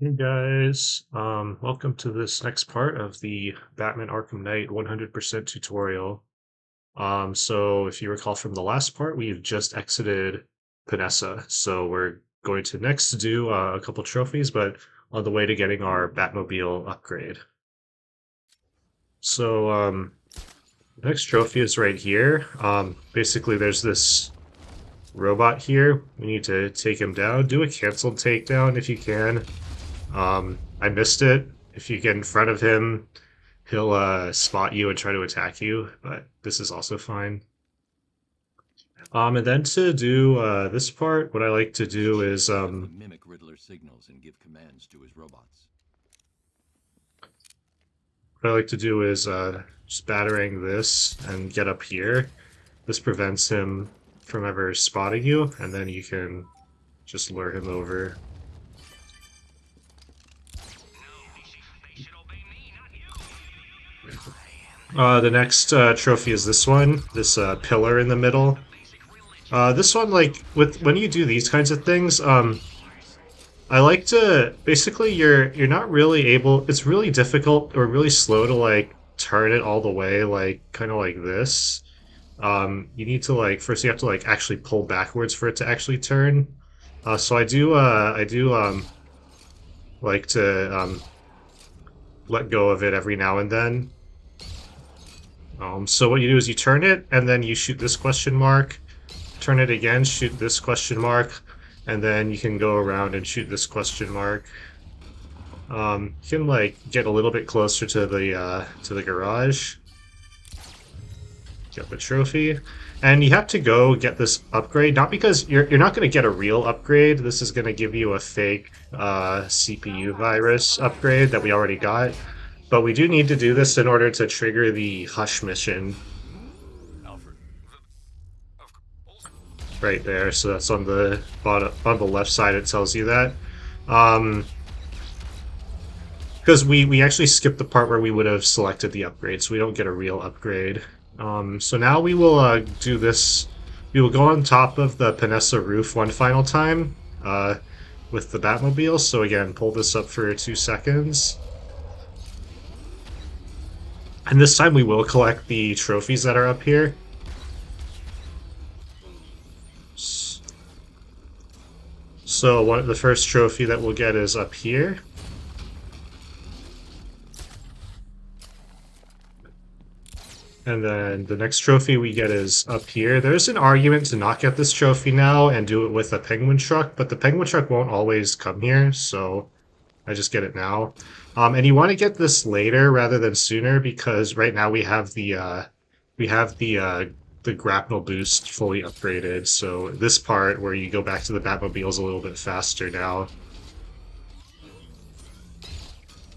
Hey guys, welcome to this next part of the Batman Arkham Knight 100% tutorial. So if you recall from the last part, we've just exited Panesa, so we're going to next do a couple trophies, but on the way to getting our Batmobile upgrade. So the next trophy is right here. Basically there's this robot here. We need to take him down. Do a canceled takedown if you can. I missed it. If you get in front of him, he'll spot you and try to attack you, but this is also fine. And then to do this part, what I like to do is mimic Riddler signals and give commands to his robots. just battering this and get up here. This prevents him from ever spotting you, and then you can just lure him over. The next trophy is this one, this pillar in the middle. This one, like, when you do these kinds of things, I like to, basically you're not really able, it's really difficult or really slow to like turn it all the way, like kind of like this. You need to like, first you have to like actually pull backwards for it to actually turn. So I do like to let go of it every now and then. So what you do is you turn it, and then you shoot this question mark, turn it again, shoot this question mark, and then you can go around and shoot this question mark. You can like get a little bit closer to the garage. Get the trophy, and you have to go get this upgrade. Not because you're not going to get a real upgrade. This is going to give you a fake CPU virus upgrade that we already got. But we do need to do this in order to trigger the Hush mission. Alfred. Right there, so that's on the bottom, on the left side. It tells you that, because we actually skipped the part where we would have selected the upgrade, so we don't get a real upgrade. So now we will do this. We will go on top of the Panesa roof one final time with the Batmobile. So again, pull this up for 2 seconds. And this time we will collect the trophies that are up here. So the first trophy that we'll get is up here. And then the next trophy we get is up here. There's an argument to not get this trophy now and do it with a penguin truck, but the penguin truck won't always come here, so I just get it now. And you want to get this later rather than sooner, because right now we have the grapnel boost fully upgraded. So this part where you go back to the Batmobile is a little bit faster now.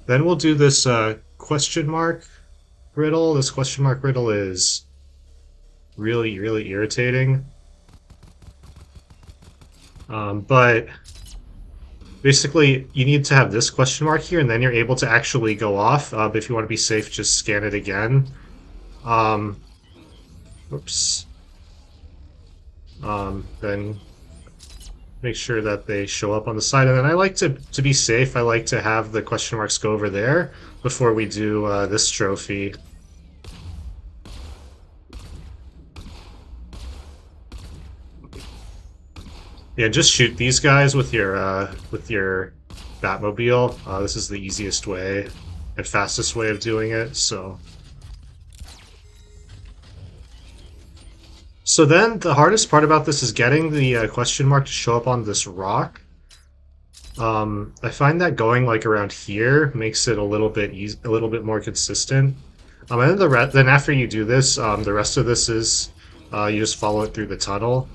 Then we'll do this question mark riddle. This question mark riddle is really, really irritating. But basically, you need to have this question mark here, and then you're able to actually go off. But if you want to be safe, just scan it again. Oops. Then make sure that they show up on the side. And then I like to be safe, I like to have the question marks go over there before we do this trophy. Yeah, just shoot these guys with your Batmobile. This is the easiest way and fastest way of doing it. So then the hardest part about this is getting the question mark to show up on this rock. I find that going like around here makes it a little bit more consistent. And then then after you do this, the rest of this is you just follow it through the tunnel.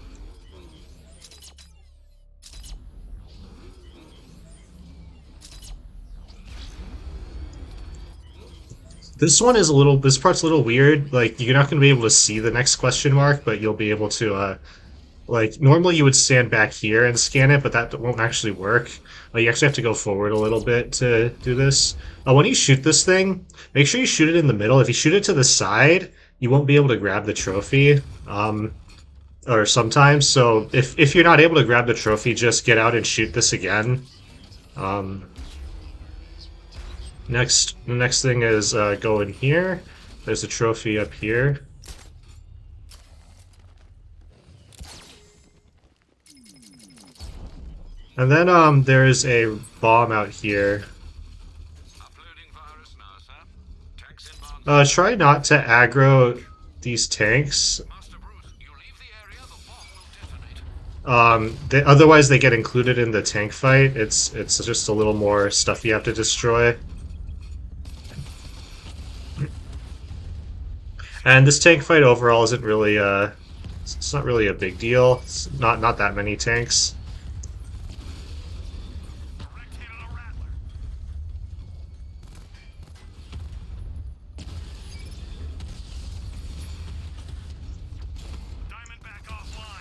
This part's a little weird. Like, you're not going to be able to see the next question mark, but you'll be able to, like, normally you would stand back here and scan it, but that won't actually work. You actually have to go forward a little bit to do this. When you shoot this thing, make sure you shoot it in the middle. If you shoot it to the side, you won't be able to grab the trophy. Or sometimes, so if you're not able to grab the trophy, just get out and shoot this again. The next thing is go in here. There's a trophy up here. And then there's a bomb out here. Try not to aggro these tanks. Otherwise they get included in the tank fight. It's just a little more stuff you have to destroy. And this tank fight overall isn't really it's not really a big deal. It's not that many tanks.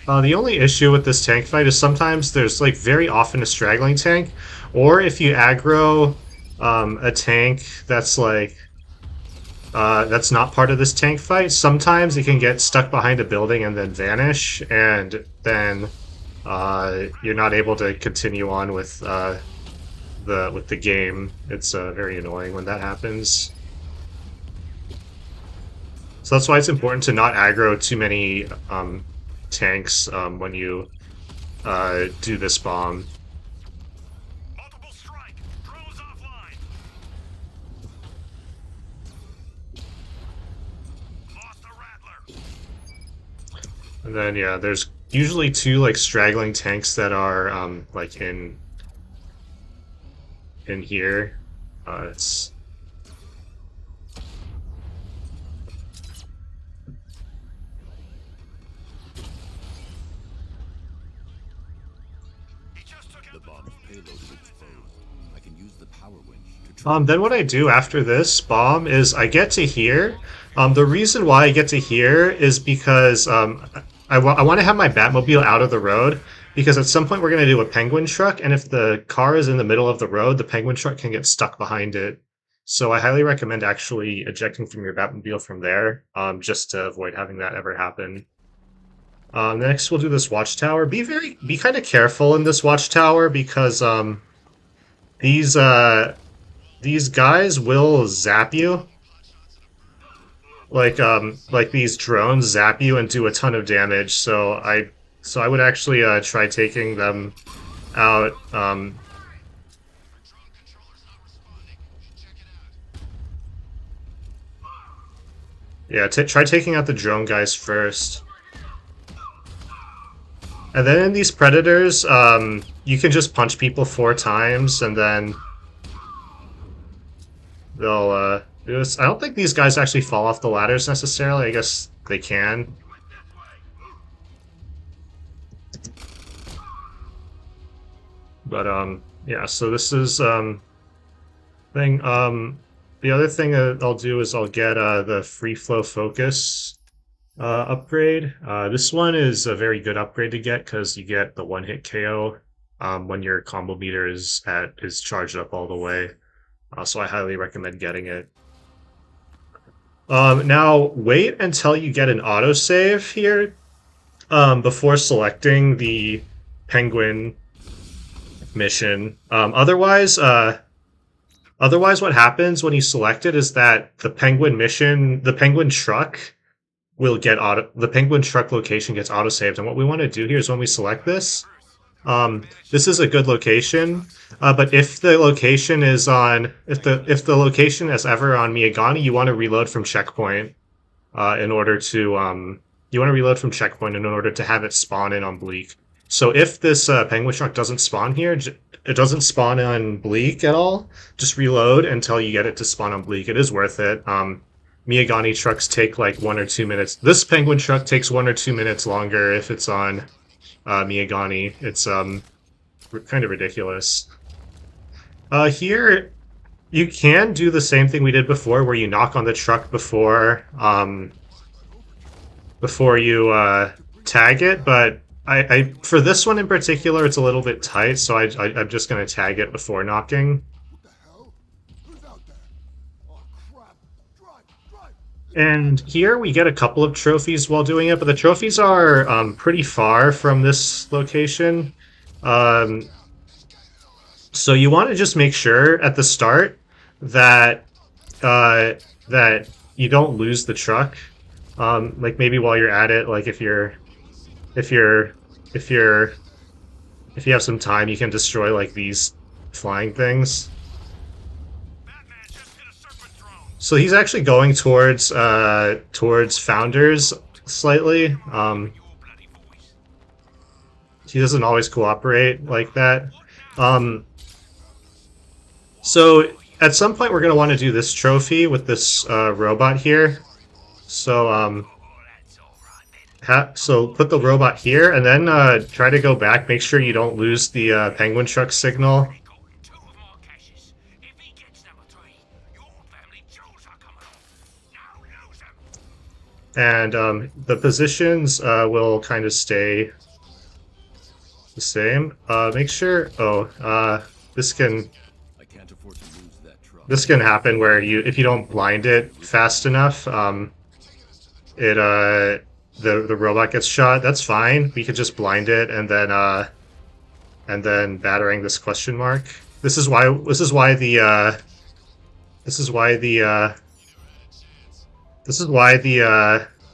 The only issue with this tank fight is sometimes there's like very often a straggling tank, or if you aggro a tank that's like that's not part of this tank fight, sometimes it can get stuck behind a building and then vanish, and then you're not able to continue on with the game. It's very annoying when that happens. So that's why it's important to not aggro too many tanks when you do this bomb. Multiple strike. Drones offline. Lost the Rattler. And then yeah, there's usually two like straggling tanks that are like in here. It's The bomb's payload is exposed. I can use the power winch to then what I do after this bomb is I get to here. The reason why I get to here is because I want to have my Batmobile out of the road, because at some point we're going to do a penguin truck, and if the car is in the middle of the road, the penguin truck can get stuck behind it. So I highly recommend actually ejecting from your Batmobile from there, just to avoid having that ever happen. Next we'll do this Watchtower. Be kind of careful in this Watchtower, because these guys will zap you. Like these drones zap you and do a ton of damage. So I would actually try taking them out. Yeah, try taking out the drone guys first. And then in these predators, you can just punch people 4 times, and then they'll do this. I don't think these guys actually fall off the ladders necessarily. I guess they can. But yeah. So this is thing. The other thing that I'll do is I'll get the free flow focus upgrade. This one is a very good upgrade to get because you get the 1-hit KO when your combo meter is charged up all the way. So I highly recommend getting it. Now wait until you get an autosave here before selecting the penguin mission. Otherwise what happens when you select it is that the penguin mission, the penguin truck the penguin truck location gets autosaved. And what we want to do here is when we select this, this is a good location, but if the location is on, if the location is ever on Miyagani, you want to reload from checkpoint in order to have it spawn in on Bleak. So if this penguin truck doesn't spawn here, it doesn't spawn on Bleak at all, just reload until you get it to spawn on Bleak. It is worth it. Miyagani trucks take like 1 or 2 minutes. This penguin truck takes 1 or 2 minutes longer if it's on Miyagani. It's kind of ridiculous. Here, you can do the same thing we did before, where you knock on the truck before you tag it. But I for this one in particular, it's a little bit tight, so I'm just going to tag it before knocking. And here we get a couple of trophies while doing it, but the trophies are pretty far from this location. So you want to just make sure at the start that that you don't lose the truck. Like maybe while you're at it, like if you're if you're if you have some time, you can destroy like these flying things. Batman just hit a serpent drone. So he's actually going towards Founders slightly. Your bloody voice. He doesn't always cooperate like that. Um, so at some point we're gonna want to do this trophy with this robot here. So That's all right then. so put the robot here, and then try to go back. Make sure you don't lose the penguin truck signal. He got two of my caches. If he gets number three, your family jewels are coming off. Now lose them. And the positions will kind of stay the same. Make sure. This can I can't afford to lose that truck. this can happen where if you don't blind it fast enough, it the robot gets shot. That's fine. We could just blind it and then battering this question mark. This is why the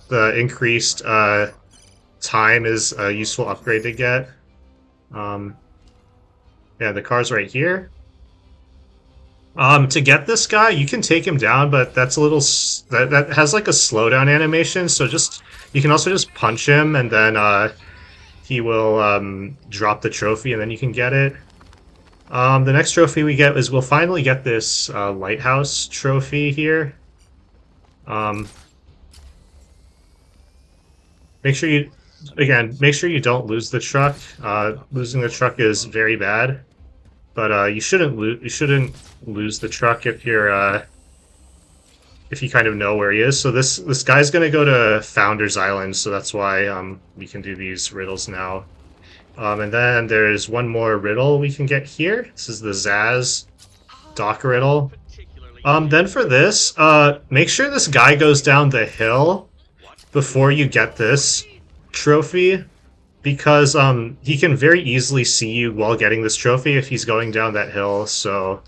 the increased time is a useful upgrade to get. Yeah, the car's right here. To get this guy, you can take him down, but that's a little that has like a slowdown animation. So you can also just punch him, and then he will drop the trophy, and then you can get it. The next trophy we get is we'll finally get this Lighthouse trophy here. Make sure you don't lose the truck. Losing the truck is very bad, but you shouldn't lose the truck if you kind of know where he is. So this guy's gonna go to Founders Island, so that's why we can do these riddles now. And then there's one more riddle we can get here. This is the Zaz dock riddle. Then for this, make sure this guy goes down the hill before you get this trophy, because he can very easily see you while getting this trophy if he's going down that hill. So,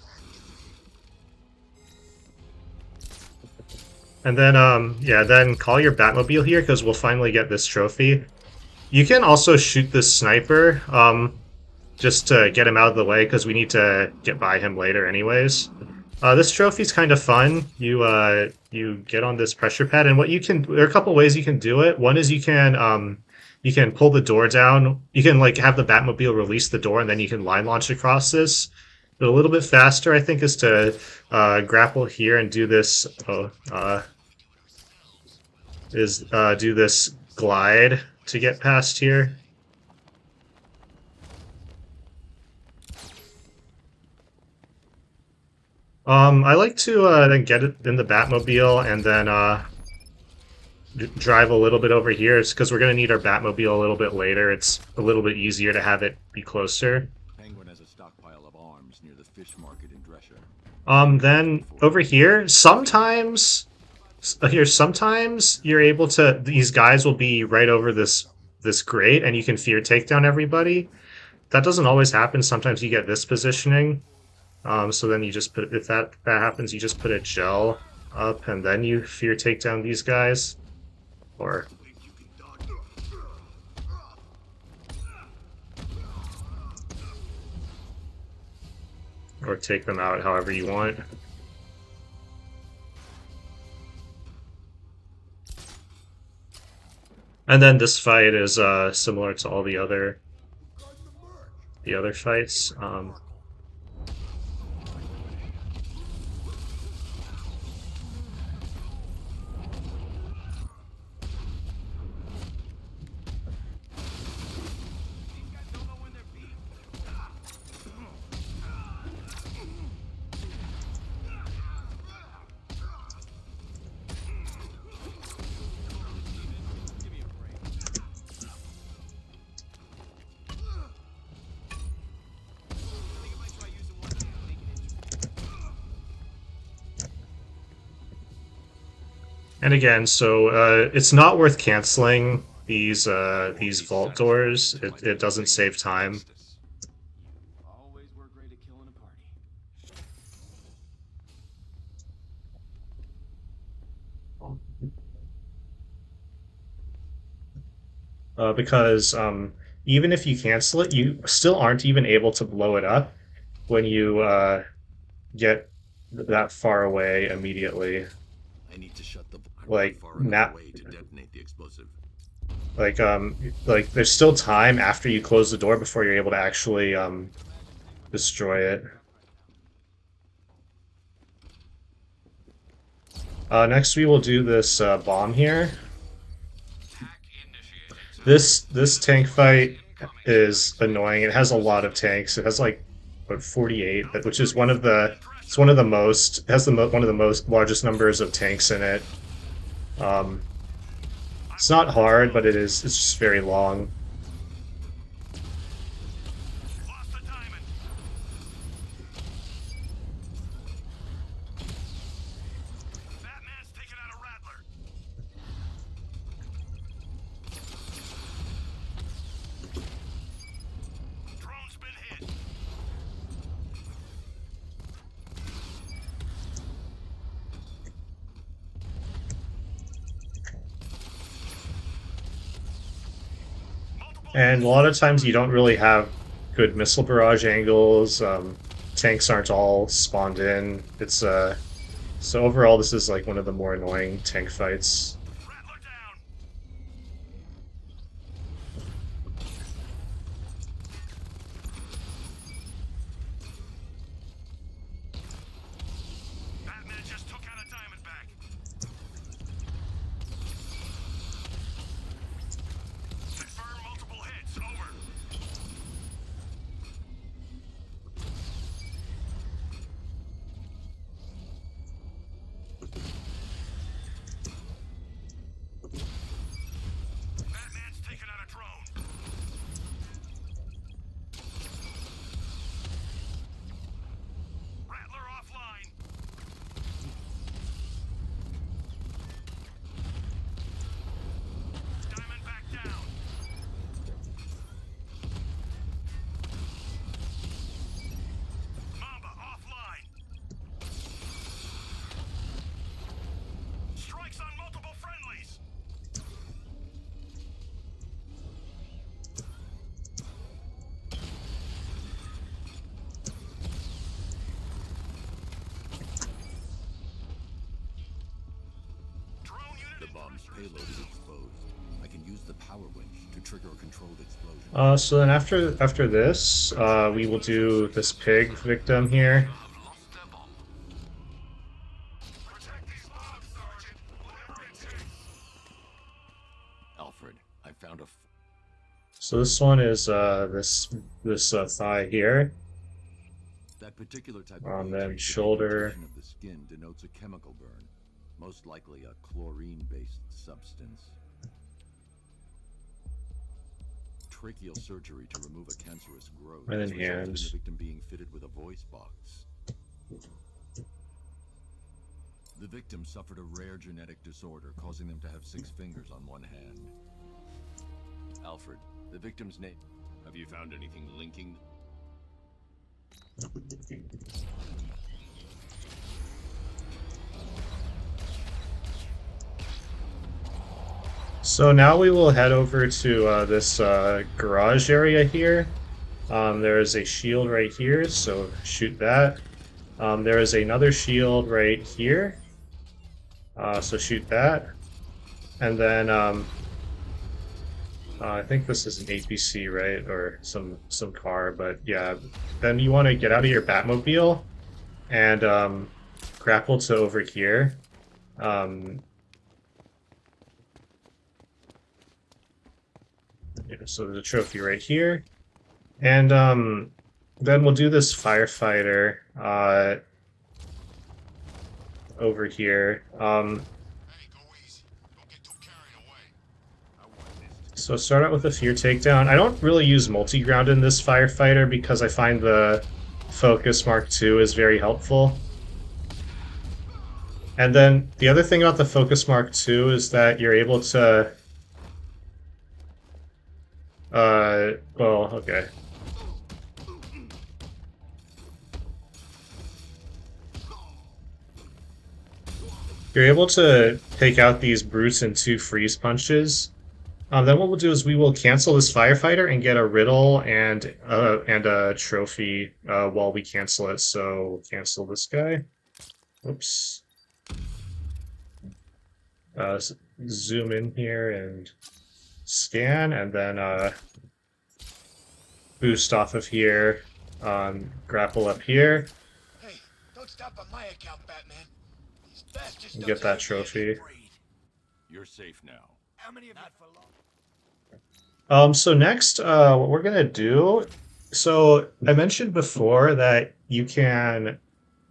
and then yeah, then call your Batmobile here because we'll finally get this trophy. You can also shoot this sniper just to get him out of the way because we need to get by him later anyways. This trophy's kind of fun. You get on this pressure pad, and there are a couple ways you can do it. One is you can pull the door down. You can like have the Batmobile release the door, and then you can line launch across this. But a little bit faster, I think, is to grapple here and do this. Do this glide to get past here. I like to then get it in the Batmobile and then drive a little bit over here. It's because we're going to need our Batmobile a little bit later. It's a little bit easier to have it be closer. Penguin has a stockpile of arms near the fish market in Drescher. Then over here, sometimes you're able to. These guys will be right over this grate, and you can fear takedown everybody. That doesn't always happen. Sometimes you get this positioning. So then you just put, if that happens, you just put a gel up, and then you fear takedown these guys, or take them out however you want. And then this fight is similar to all the other fights. And again, so it's not worth canceling these vault doors. It doesn't save time. Always were great at killing a party. because even if you cancel it, you still aren't even able to blow it up when you get that far away immediately. I need to shut the. I'm not Like far enough not away to detonate the explosive. like there's still time after you close the door before you're able to actually destroy it. Next we will do this bomb here. This tank fight is annoying. It has a lot of tanks. It has like what 48, which is one of the it's one of the most it has one of the most largest numbers of tanks in it. Um, it's not hard, but it's just very long. Lost the diamond. Batman's taken out a rattler. Drone's been hit. Multiple And a lot of times you don't really have good missile barrage angles. Tanks aren't all spawned in. It's so overall this is like one of the more annoying tank fights. rattler down. Batman just took out a diamond back. Confirm multiple hits. Over. Batman's taken out a drone. Rattler offline. Diamond back down. Mamba offline. Strikes on multiple friendlies. Drone unit The in bomb's pressure. payload is exposed. I can use the power winch to trigger a controlled explosion. So then after this, we will do this pig victim here. Have lost their bomb. Protect these bombs, Sergeant. Whatever it takes. Alfred, I found a. So this one is this thigh here. That particular type On of then agent, shoulder. the pigmentation of the skin denotes a chemical burn, most likely a chlorine-based substance. Tracheal surgery to remove a cancerous growth And then has resulted in hands. the victim being fitted with a voice box. The victim suffered a rare genetic disorder, causing them to have 6 fingers on one hand. Alfred, the victim's name. Have you found anything linking? So now we will head over to this garage area here. There is a shield right here, so shoot that. There is another shield right here, so shoot that. And then I think this is an APC, right, or some car, but yeah. Then you want to get out of your Batmobile and grapple to over here. Yeah, so there's a trophy right here. And then we'll do this Firefighter over here. Hey, go easy. Don't get too carried away. I want this. So start out with a fear takedown. I don't really use multi-ground in this Firefighter because I find the Focus Mark II is very helpful. And then the other thing about the Focus Mark II is that you're able to well, okay. You're able to take out these brutes in 2 freeze punches. Then what we'll do is we will cancel this firefighter and get a riddle and a trophy while we cancel it. So we'll cancel this guy. Oops. Zoom in here and scan, and then boost off of here. Grapple up here. Hey, don't stop on my account, Batman. These bastards And don't get that take me as trophy. a breed. You're safe now. How many of not for long? So next, what we're gonna do. So I mentioned before that you can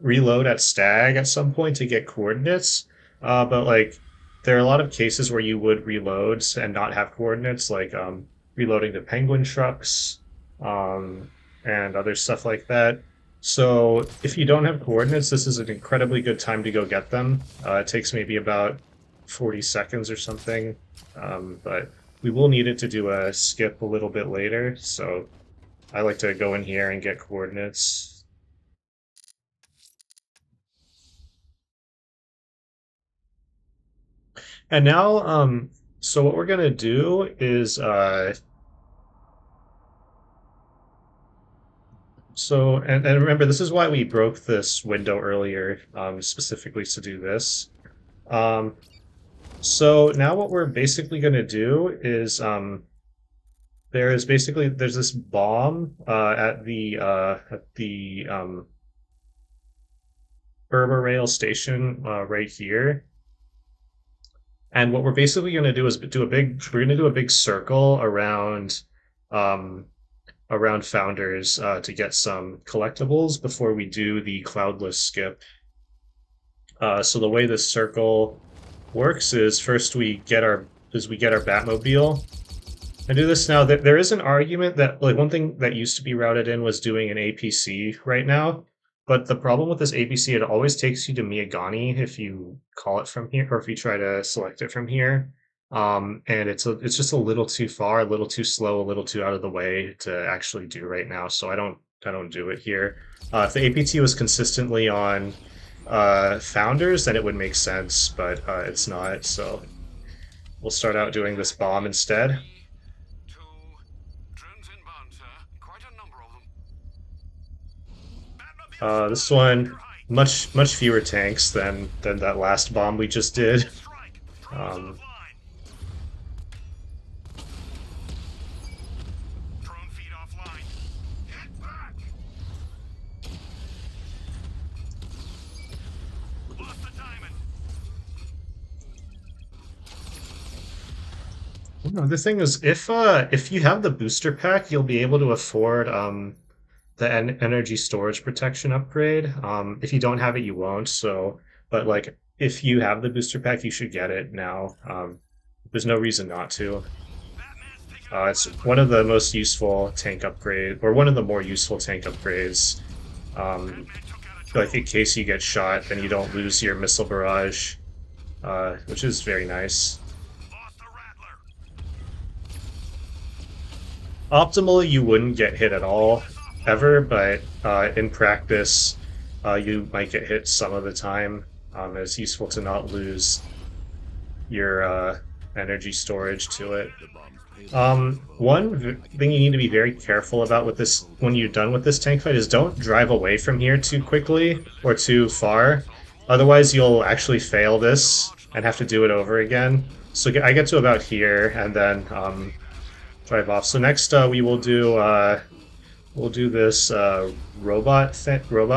reload at stag at some point to get coordinates, but like there are a lot of cases where you would reload and not have coordinates, like reloading the penguin trucks, and other stuff like that. So if you don't have coordinates, this is an incredibly good time to go get them. It takes maybe about 40 seconds or something, but we will need it to do a skip a little bit later, so I like to go in here and get coordinates. And now, so what we're gonna do is, and remember, this is why we broke this window earlier, specifically to do this. So now what we're basically gonna do is, there's this bomb at the Rail station right here. And what we're basically going to do is we're going to do a big circle around Founders to get some collectibles before we do the Cloudless skip. So the way this circle works is first we get our Batmobile. I do this now. There is an argument that like one thing that used to be routed in was doing an APC right now. But the problem with this APC, it always takes you to Miyagani if you call it from here, or if you try to select it from here. And it's just a little too far, a little too slow, a little too out of the way to actually do right now. So I don't do it here. If the APT was consistently on Founders, then it would make sense, but it's not. So we'll start out doing this bomb instead. This one, much fewer tanks than that last bomb we just did. No, the thing is, if you have the booster pack, you'll be able to afford the energy storage protection upgrade. If you don't have it, you won't. So, but like if you have the booster pack, you should get it now. There's no reason not to. It's one of the most useful tank upgrade, or one of the more useful tank upgrades. Like in case you get shot, then you don't lose your missile barrage, which is very nice. Optimally, you wouldn't get hit at all, ever, but in practice, you might get hit some of the time. It's useful to not lose your energy storage to it. One thing you need to be very careful about with this, when you're done with this tank fight, is don't drive away from here too quickly or too far. Otherwise, you'll actually fail this and have to do it over again. So I get to about here and then drive off. So next we will do we'll do this robot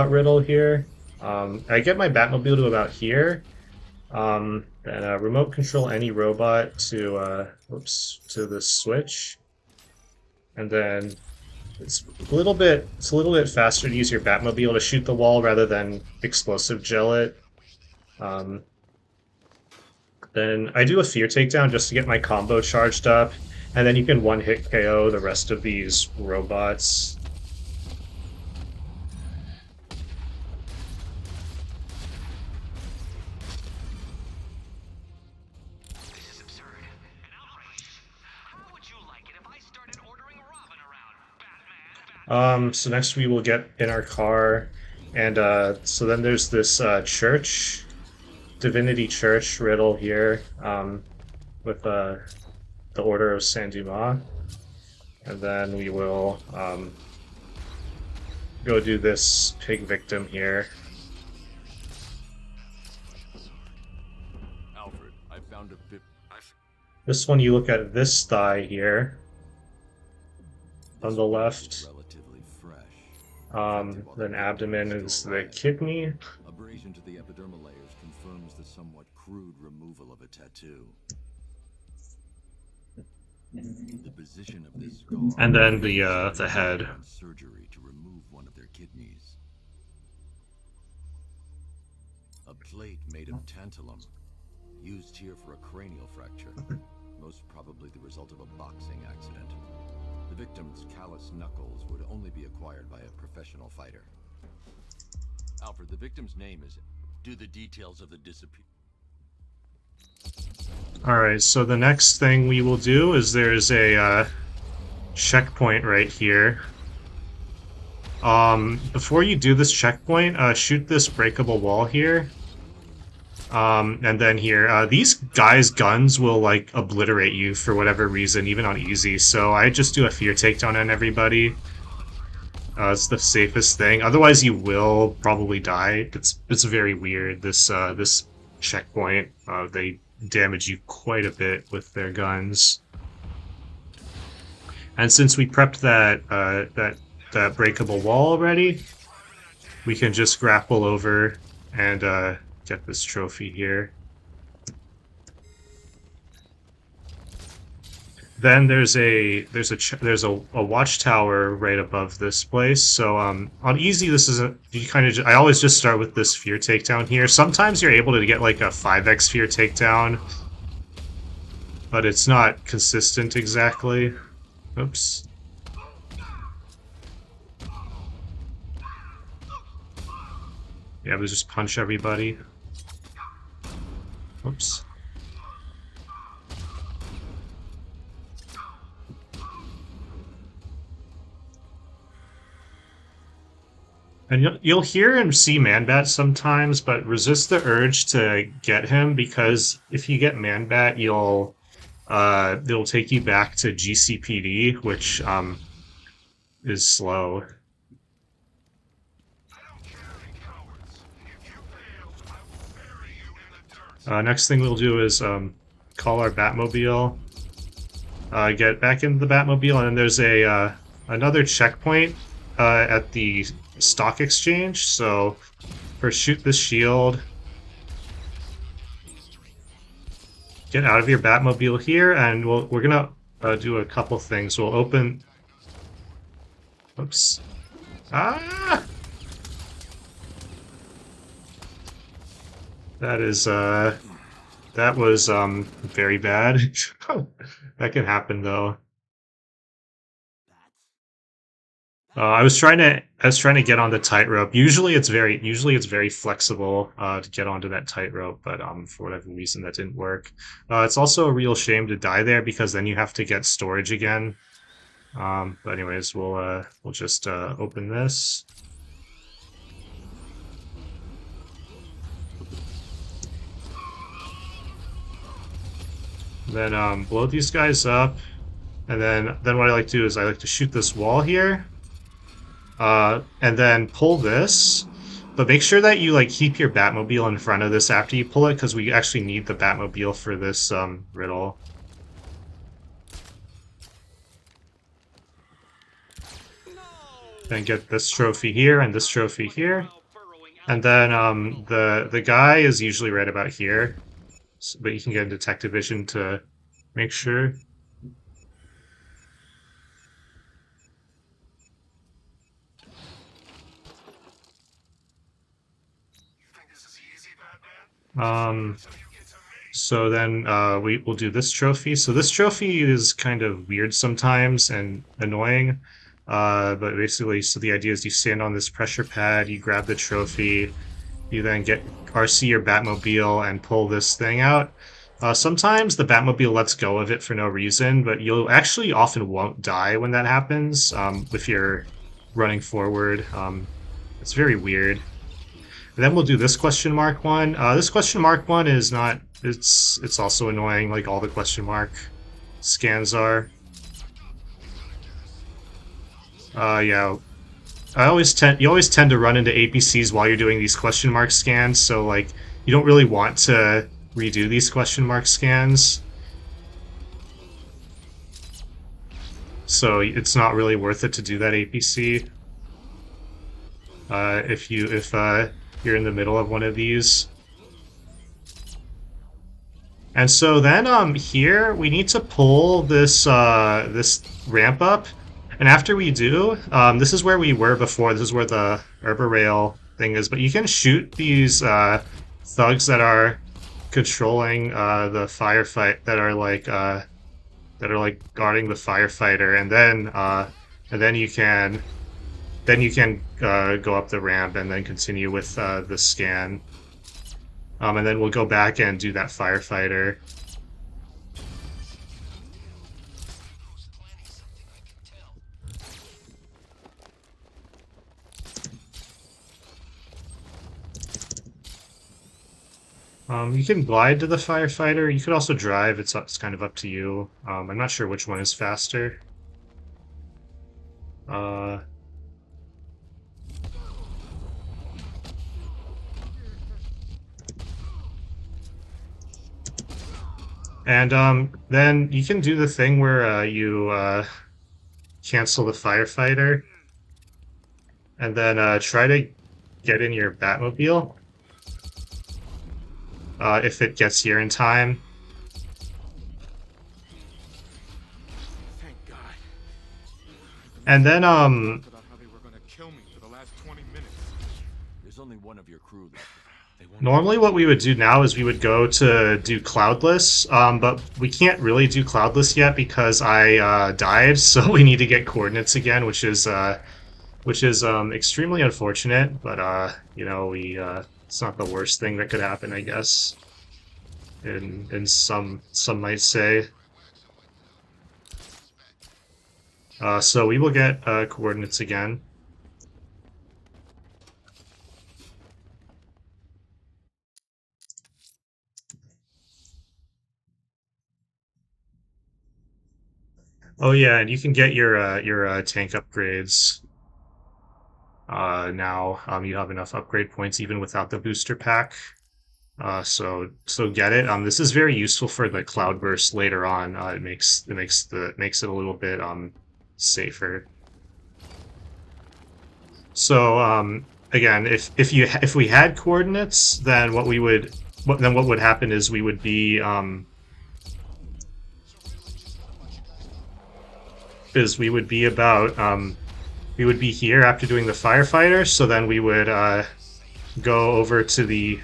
riddle here. I get my Batmobile to about here. And remote control any robot to to the switch, and then it's a little bit faster to use your Batmobile to shoot the wall rather than explosive gel it. Then I do a fear takedown just to get my combo charged up, and then you can one-hit KO the rest of these robots. So next we will get in our car, and so then there's this church, Divinity Church riddle here, with the Order of Saint Dumas, and then we will go do this pig victim here. Alfred, I found a bit. This one, you look at this thigh here on the left. Relatively fresh. Then abdomen is the kidney. Abrasion to the epidermal layers confirms the somewhat crude removal of a tattoo. The position of this scar. And then the head. Surgery to remove one of their kidneys. A plate made of tantalum, used here for a cranial fracture, most probably the result of a boxing accident. The victim's callous knuckles would only be acquired by a professional fighter. Alfred, the victim's name is. Do the details of the disappearance. Alright, so the next thing we will do is there's a checkpoint right here. Before you do this checkpoint, shoot this breakable wall here. And then here, these guys' guns will like obliterate you for whatever reason, even on easy. So I just do a fear takedown on everybody. It's the safest thing. Otherwise, you will probably die. It's very weird. This checkpoint, they damage you quite a bit with their guns. And since we prepped that breakable wall already, we can just grapple over and get this trophy here. Then there's a watchtower right above this place. So on easy, this is I always just start with this fear takedown here. Sometimes you're able to get like a 5x fear takedown, but it's not consistent exactly. Oops. Yeah, we just punch everybody. Oops. And you'll hear and see Manbat sometimes, but resist the urge to get him, because if you get Manbat, it'll take you back to GCPD, which is slow. Next thing we'll do is call our Batmobile, get back into the Batmobile, and then there's another checkpoint at the stock exchange. So first shoot this shield, get out of your Batmobile here, and we're gonna do a couple things. We'll open. Oops. Ah! That is that was very bad. That can happen though. I was trying to get on the tightrope. Usually it's very flexible to get onto that tightrope, but for whatever reason that didn't work. It's also a real shame to die there, because then you have to get storage again. But anyways, we'll just open this. Then blow these guys up, and then what I like to do is I like to shoot this wall here. And then pull this, but make sure that you like keep your Batmobile in front of this after you pull it, because we actually need the Batmobile for this riddle. Then get this trophy here and this trophy here, and then the guy is usually right about here, but you can get detective vision to make sure. So then we'll do this trophy. So this trophy is kind of weird sometimes and annoying, but basically, so the idea is you stand on this pressure pad, you grab the trophy, you then get RC your Batmobile and pull this thing out. Sometimes the Batmobile lets go of it for no reason, but you'll actually often won't die when that happens if you're running forward. It's very weird. And then we'll do this question mark one. This question mark one is not. It's also annoying, like all the question mark scans are. Yeah. You always tend to run into APCs while you're doing these question mark scans, so like you don't really want to redo these question mark scans. So it's not really worth it to do that APC. If you're in the middle of one of these. And so then here we need to pull this this ramp up, and after we do, this is where we were before. This is where the Rail thing is. But you can shoot these thugs that are controlling the firefight, that are like guarding the firefighter, and then you can go up the ramp and then continue with the scan. And then we'll go back and do that firefighter. You can glide to the firefighter. You could also drive. It's kind of up to you. I'm not sure which one is faster. And then you can do the thing where you cancel the firefighter, and then try to get in your Batmobile. If it gets here in time. Thank God. And then About how they were gonna kill me for the last 20 minutes. There's only one of your crew left. They won't normally what we would do now is we would go to do Cloudless, but we can't really do Cloudless yet because I died, so we need to get coordinates again, which is extremely unfortunate, but you know, it's not the worst thing that could happen, I guess. In some might say. So we will get coordinates again. Oh yeah, and you can get your tank upgrades. Now you have enough upgrade points even without the booster pack. So get it. This is very useful for the cloudburst later on. It makes it a little bit safer. So again, if we had coordinates, then what would happen is we would be we would be here after doing the firefighter, so then we would go over to the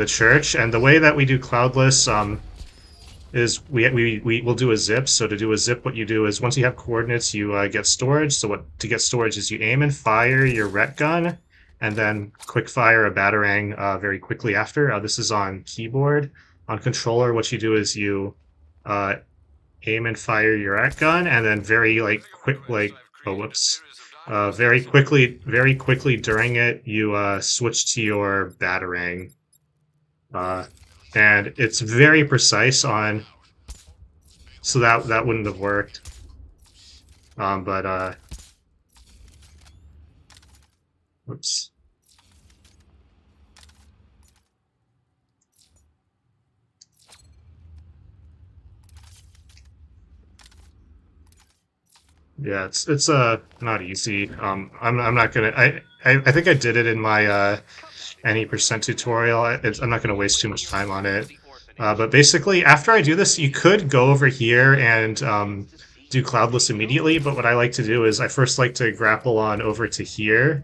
church, and the way that we do Cloudless is we'll do a zip. So to do a zip, what you do is once you have coordinates, you get storage. So to get storage is you aim and fire your ret gun, and then quick fire a batarang very quickly after. This is on keyboard. On controller, what you do is you aim and fire your ret gun, and then very quickly during it, you switch to your batarang. And it's very precise on, so that wouldn't have worked. Whoops. Yeah, it's not easy. I'm not gonna. I think I did it in my any percent tutorial. I'm not gonna waste too much time on it. But basically, after I do this, you could go over here and do Cloudless immediately. But what I like to do is I first like to grapple on over to here,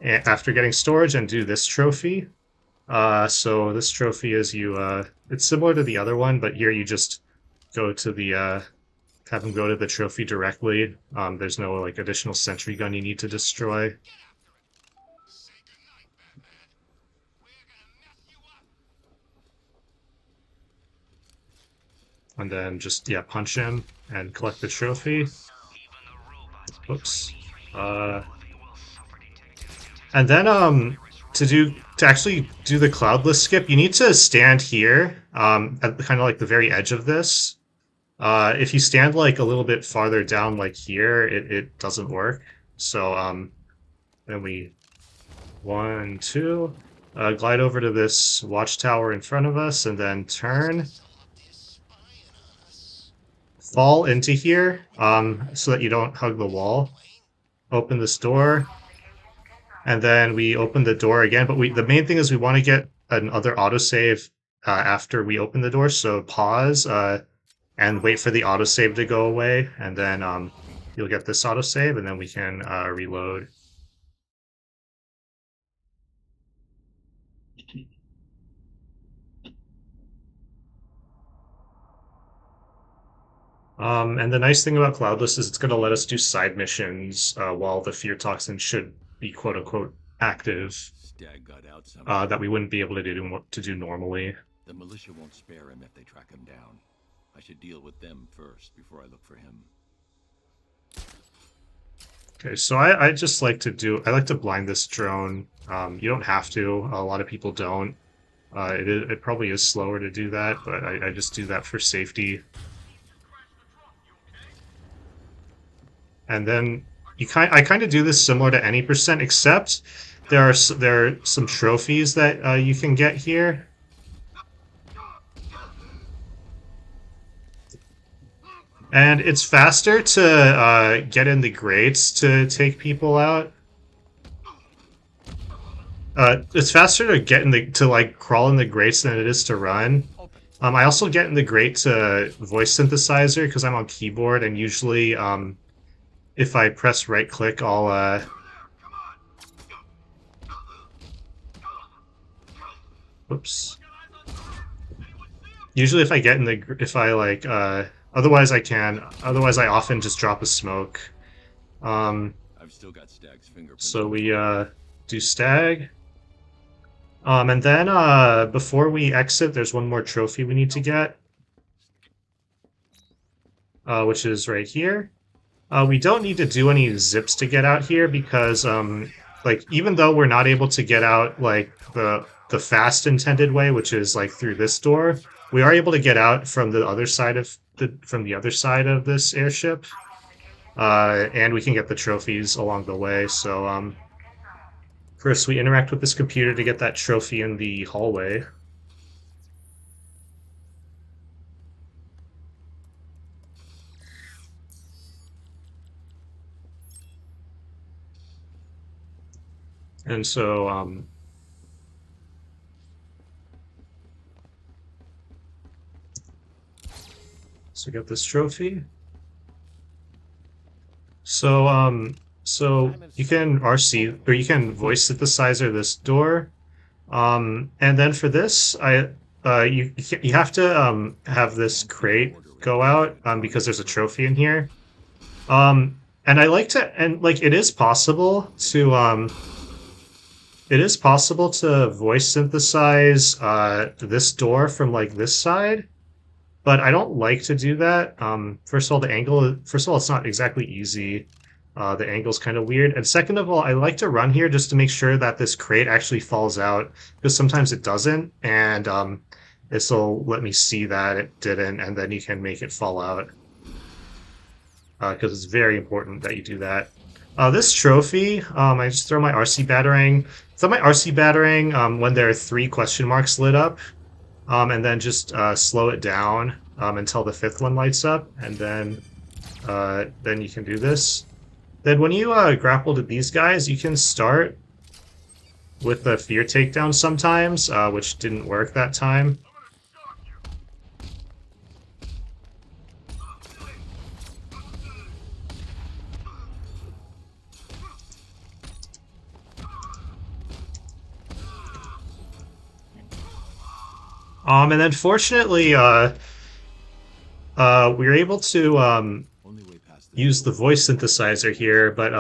after getting storage, and do this trophy. So this trophy is it's similar to the other one, but here you just go to the have him go to the trophy directly. There's no like additional sentry gun you need to destroy. And then just punch him and collect the trophy. Oops. And then to actually do the Cloudless skip, you need to stand here at kind of like the very edge of this. If you stand like a little bit farther down, like here, it doesn't work. So then we 1, 2, glide over to this watchtower in front of us, and then turn, fall into here, so that you don't hug the wall. Open this door, and then we open the door again. But the main thing is we want to get another autosave after we open the door. So pause and wait for the autosave to go away, and then you'll get this autosave, and then we can reload. And the nice thing about Cloudless is it's going to let us do side missions while the fear toxin should be quote unquote active, Stag got out somehow. that we wouldn't be able to do normally. The militia won't spare him if they track him down. I should deal with them first before I look for him. Okay, so I just like to I like to blind this drone. You don't have to. A lot of people don't. It probably is slower to do that, but I just do that for safety. And then I kind of do this similar to any percent, except there are some trophies that you can get here. And it's faster to get in the grates to take people out. It's faster to get to like crawl in the grates than it is to run. I also get in the grate to voice synthesizer because I'm on keyboard, and usually if I press right click, I'll whoops. Usually if I get in the otherwise I often just drop a smoke. I've still got Stag's fingerprints. So we do Stag. And then before we exit, there's one more trophy we need to get, which is right here. We don't need to do any zips to get out here because, like, even though we're not able to get out like the fast intended way, which is like through this door, we are able to get out from the other side of this airship, and we can get the trophies along the way. So, first we interact with this computer to get that trophy in the hallway. And so, so get this trophy. So, so you can RC, or you can voice synthesizer this door. And then for this, you have to have this crate go out because there's a trophy in here. And I like to, and like it is possible to voice synthesize this door from like this side, but I don't like to do that. First of all, it's not exactly easy. The angle's kind of weird. And second of all, I like to run here just to make sure that this crate actually falls out, because sometimes it doesn't, and this will let me see that it didn't, and then you can make it fall out. Because it's very important that you do that. This trophy, I just throw my RC battering. Throw my RC battering when there are 3 question marks lit up, and then just slow it down until the 5th one lights up, and then you can do this. Then when you grapple to these guys, you can start with the fear takedown sometimes, which didn't work that time. And then fortunately, we were able to use the voice synthesizer here, but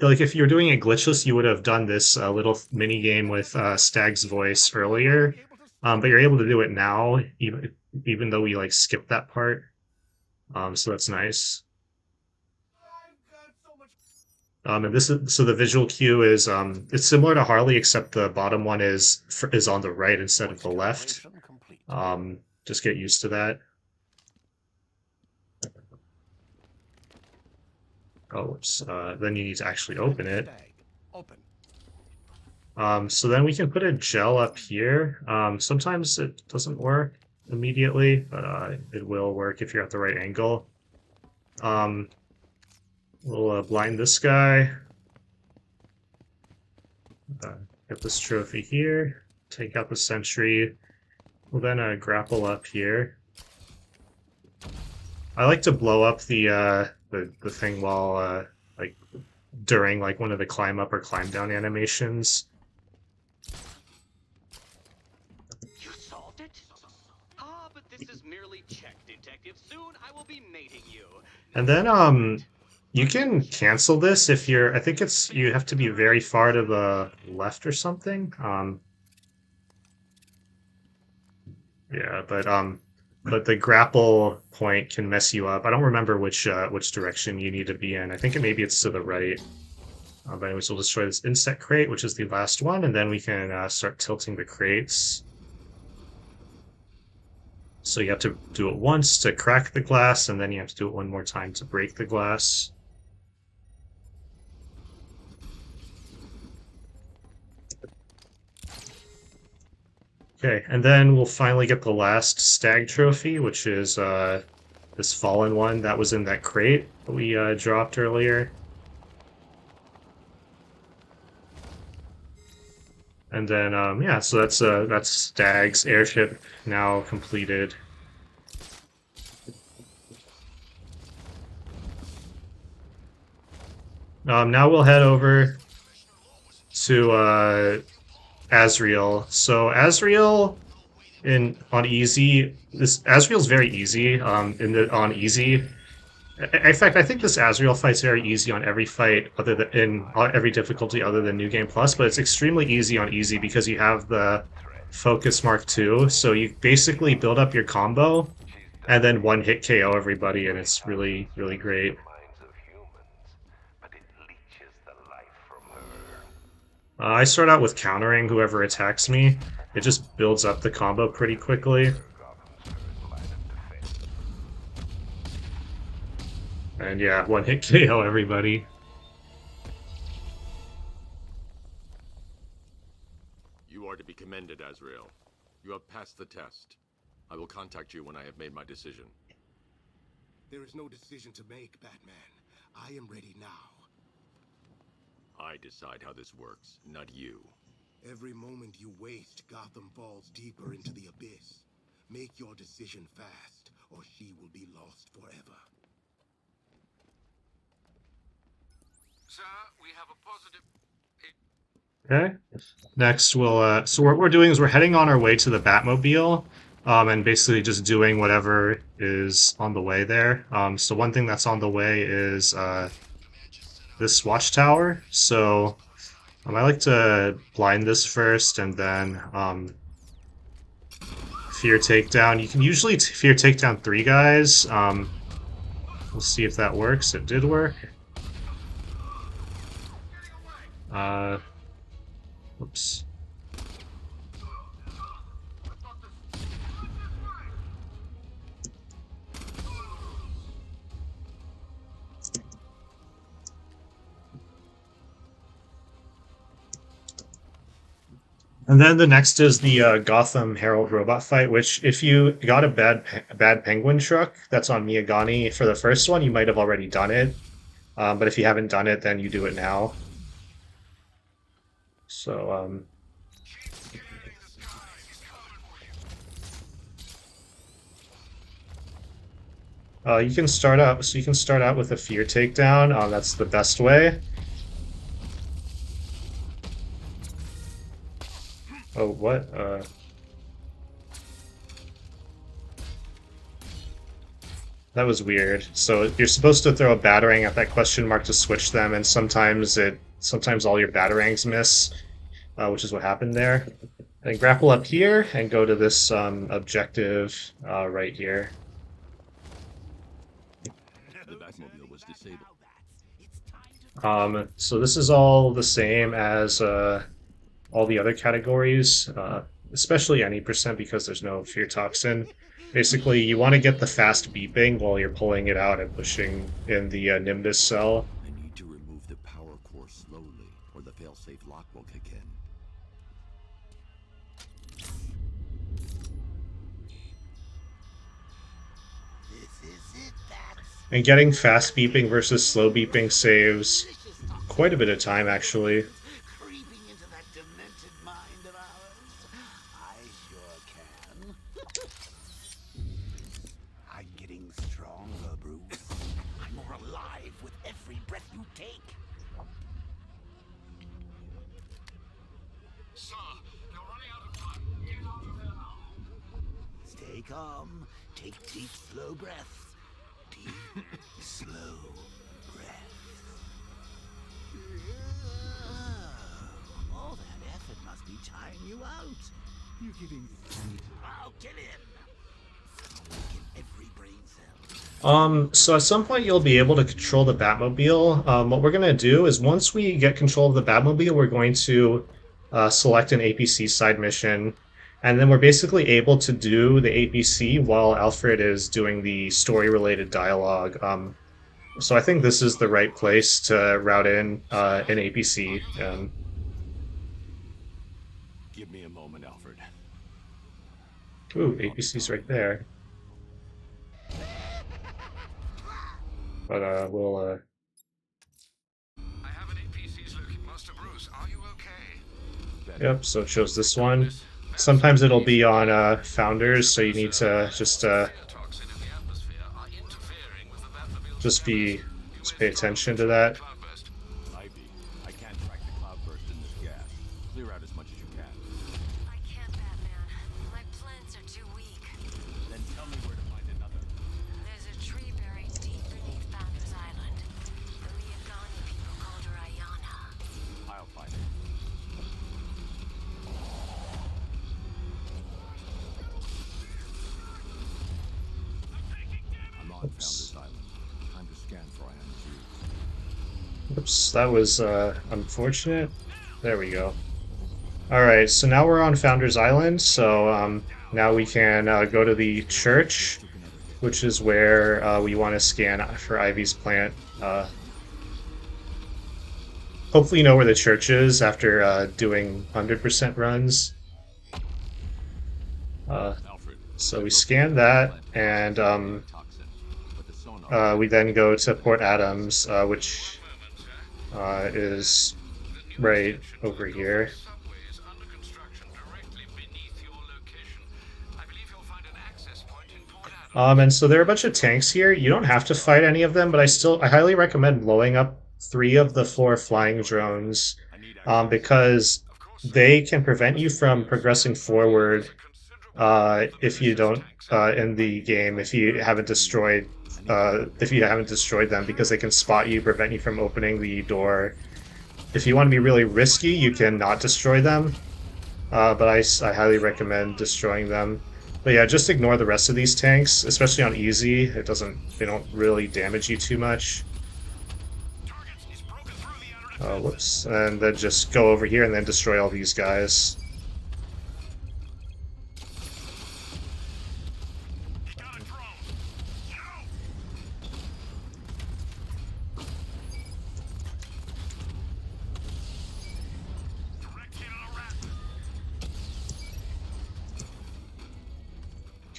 like if you were doing it glitchless, you would have done this little mini game with Stag's voice earlier. But you're able to do it now, even though we like skipped that part. So that's nice. And so the visual cue is it's similar to Harley, except the bottom one is on the right instead of the left. Just get used to that. Oh, whoops. Then you need to actually open it. Open. So then we can put a gel up here. Sometimes it doesn't work immediately, but it will work if you're at the right angle. We'll blind this guy. Get this trophy here. Take out the sentry. We'll then grapple up here. I like to blow up the thing while like during like one of the climb up or climb down animations. You solved it? Ah, but this is merely check, detective. Soon I will be mating you. And then you can cancel this if you're, I think it's, you have to be very far to the left or something. Yeah, but the grapple point can mess you up. I don't remember which direction you need to be in. I think maybe it's to the right. But anyways, we'll destroy this insect crate, which is the last one, and then we can start tilting the crates. So you have to do it once to crack the glass, and then you have to do it one more time to break the glass. Okay, and then we'll finally get the last stag trophy, which is this fallen one that was in that crate that we dropped earlier. And then yeah, so that's Stag's airship now completed. Now we'll head over to Azrael. So Azrael on easy, Azrael's very easy. On easy, in fact, I think this Azrael fight's very easy on every fight other than in every difficulty other than New Game Plus, but it's extremely easy on easy because you have the Focus Mark II. So you basically build up your combo and then one hit KO everybody, and it's really, really great. I start out with countering whoever attacks me. It just builds up the combo pretty quickly. And yeah, one hit KO everybody. You are to be commended, Azrael. You have passed the test. I will contact you when I have made my decision. There is no decision to make, Batman. I am ready now. I decide how this works, not you. Every moment you waste, Gotham falls deeper into the abyss. Make your decision fast, or she will be lost forever. Sir, we have a positive... Okay. Next, we'll so what we're doing is we're heading on our way to the Batmobile, and basically just doing whatever is on the way there. So one thing that's on the way is this Watchtower. So I like to blind this first, and then fear takedown. You can usually fear takedown 3 guys. We'll see if that works. It did work. Oops. And then the next is the Gotham Herald robot fight, which if you got a bad penguin truck that's on Miyagani for the first one, you might have already done it. But if you haven't done it, then you do it now. So, you can start out. So you can start out with a fear takedown. That's the best way. Oh, what? That was weird. So you're supposed to throw a batarang at that question mark to switch them, and sometimes all your batarangs miss, which is what happened there. Then grapple up here and go to this objective right here. The Batmobile was disabled. So this is all the same as all the other categories, especially any percent because there's no fear toxin. Basically, you want to get the fast beeping while you're pulling it out and pushing in the Nimbus cell. I fail-safe lock will kick in. And getting fast beeping versus slow beeping saves quite a bit of time, actually. Creeping into that demented mind of ours. I sure can. I'm getting stronger, Bruce. I'm more alive with every breath you take. Sir, you're running out of time. Get out of there now. Stay calm. Take deep, slow breaths. Deep, slow breaths. All that effort must be tiring you out. You're giving. Oh, get in. Awaken every brain cell. So at some point you'll be able to control the Batmobile. What we're gonna do is once we get control of the Batmobile, we're going to select an APC side mission, and then we're basically able to do the APC while Alfred is doing the story-related dialogue. So I think this is the right place to route in an APC. Give me a moment, Alfred. Ooh, APC's right there. But we'll I have an APC's looking. Master Bruce, are you okay? Yep, so it shows this one. Sometimes it'll be on Founders, so you need to just Toxin in the atmosphere are interfering with the Batmobile's just chemistry. pay attention to that. Cloudburst. Might be. I can't track the cloudburst in this gas. Clear out as much as you can. I can't, Batman. My plans are too weak. Then tell me where to find another. There's a tree buried deep beneath Founders Island. The Liagani people called her Ayana. I'll find it. I'm on Founders Island. Time to scan for IMG. Oops, that was unfortunate. There we go. Alright, so now we're on Founders Island, so now we can go to the church, which is where we want to scan for Ivy's plant. Hopefully you know where the church is after doing 100% runs. Alfred. So we scan that, and Toxin. But the sonar we then go to Port Adams, which is right over here. Subway is under construction directly beneath your location. I believe you'll find an access point in Port Adams. And so there are a bunch of tanks here. You don't have to fight any of them, but I highly recommend blowing up 3 of the 4 flying drones, because they can prevent you from progressing forward if you don't in the game if you haven't destroyed them, because they can spot you, prevent you from opening the door. If you want to be really risky, you can not destroy them, but I highly recommend destroying them. But yeah, just ignore the rest of these tanks, especially on easy. They don't really damage you too much. Targets is broken through the outer Whoops, and then just go over here and then destroy all these guys. got a drone. No! Direct hit on a rat.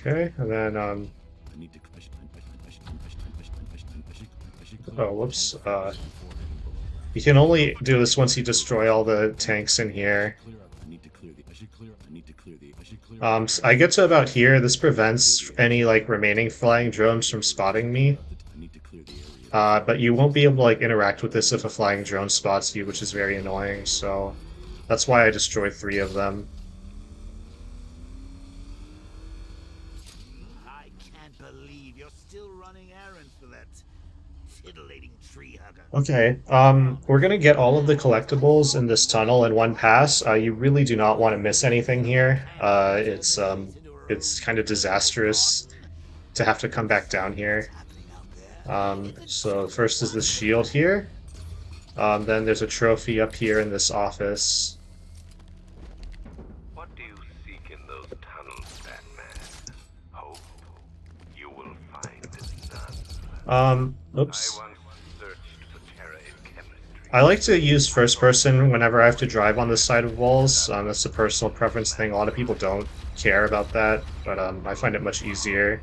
Okay, and then I need to. oh, whoops. You can only do this once you destroy all the tanks in here. I get to about here. This prevents any remaining flying drones from spotting me. But you won't be able to interact with this if a flying drone spots you, which is very annoying. So that's why I destroyed 3 of them. I can't believe you're still running errands for that titillating tree hugger. Okay, we're gonna get all of the collectibles in this tunnel in one pass. You really do not want to miss anything here. It's kind of disastrous to have to come back down here. So first is this shield here. Then there's a trophy up here in this office. What do you seek in those tunnels, Batman? Hope. You will find none. Oops. I once searched for terror in chemistry. I like to use first person whenever I have to drive on the side of walls. That's a personal preference thing. A lot of people don't care about that, but I find it much easier.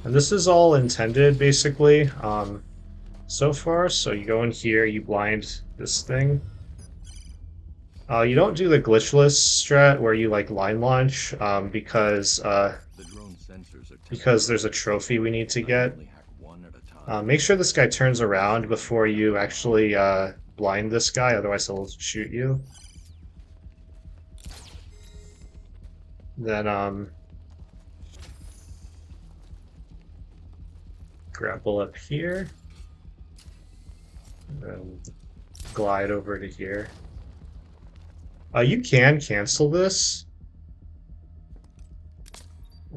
And this is all intended, basically, so far. So you go in here, you blind this thing. You don't do the glitchless strat where you like line launch because there's a trophy we need to get. Make sure this guy turns around before you actually blind this guy, otherwise he'll shoot you. Then grapple up here, and then glide over to here. You can cancel this.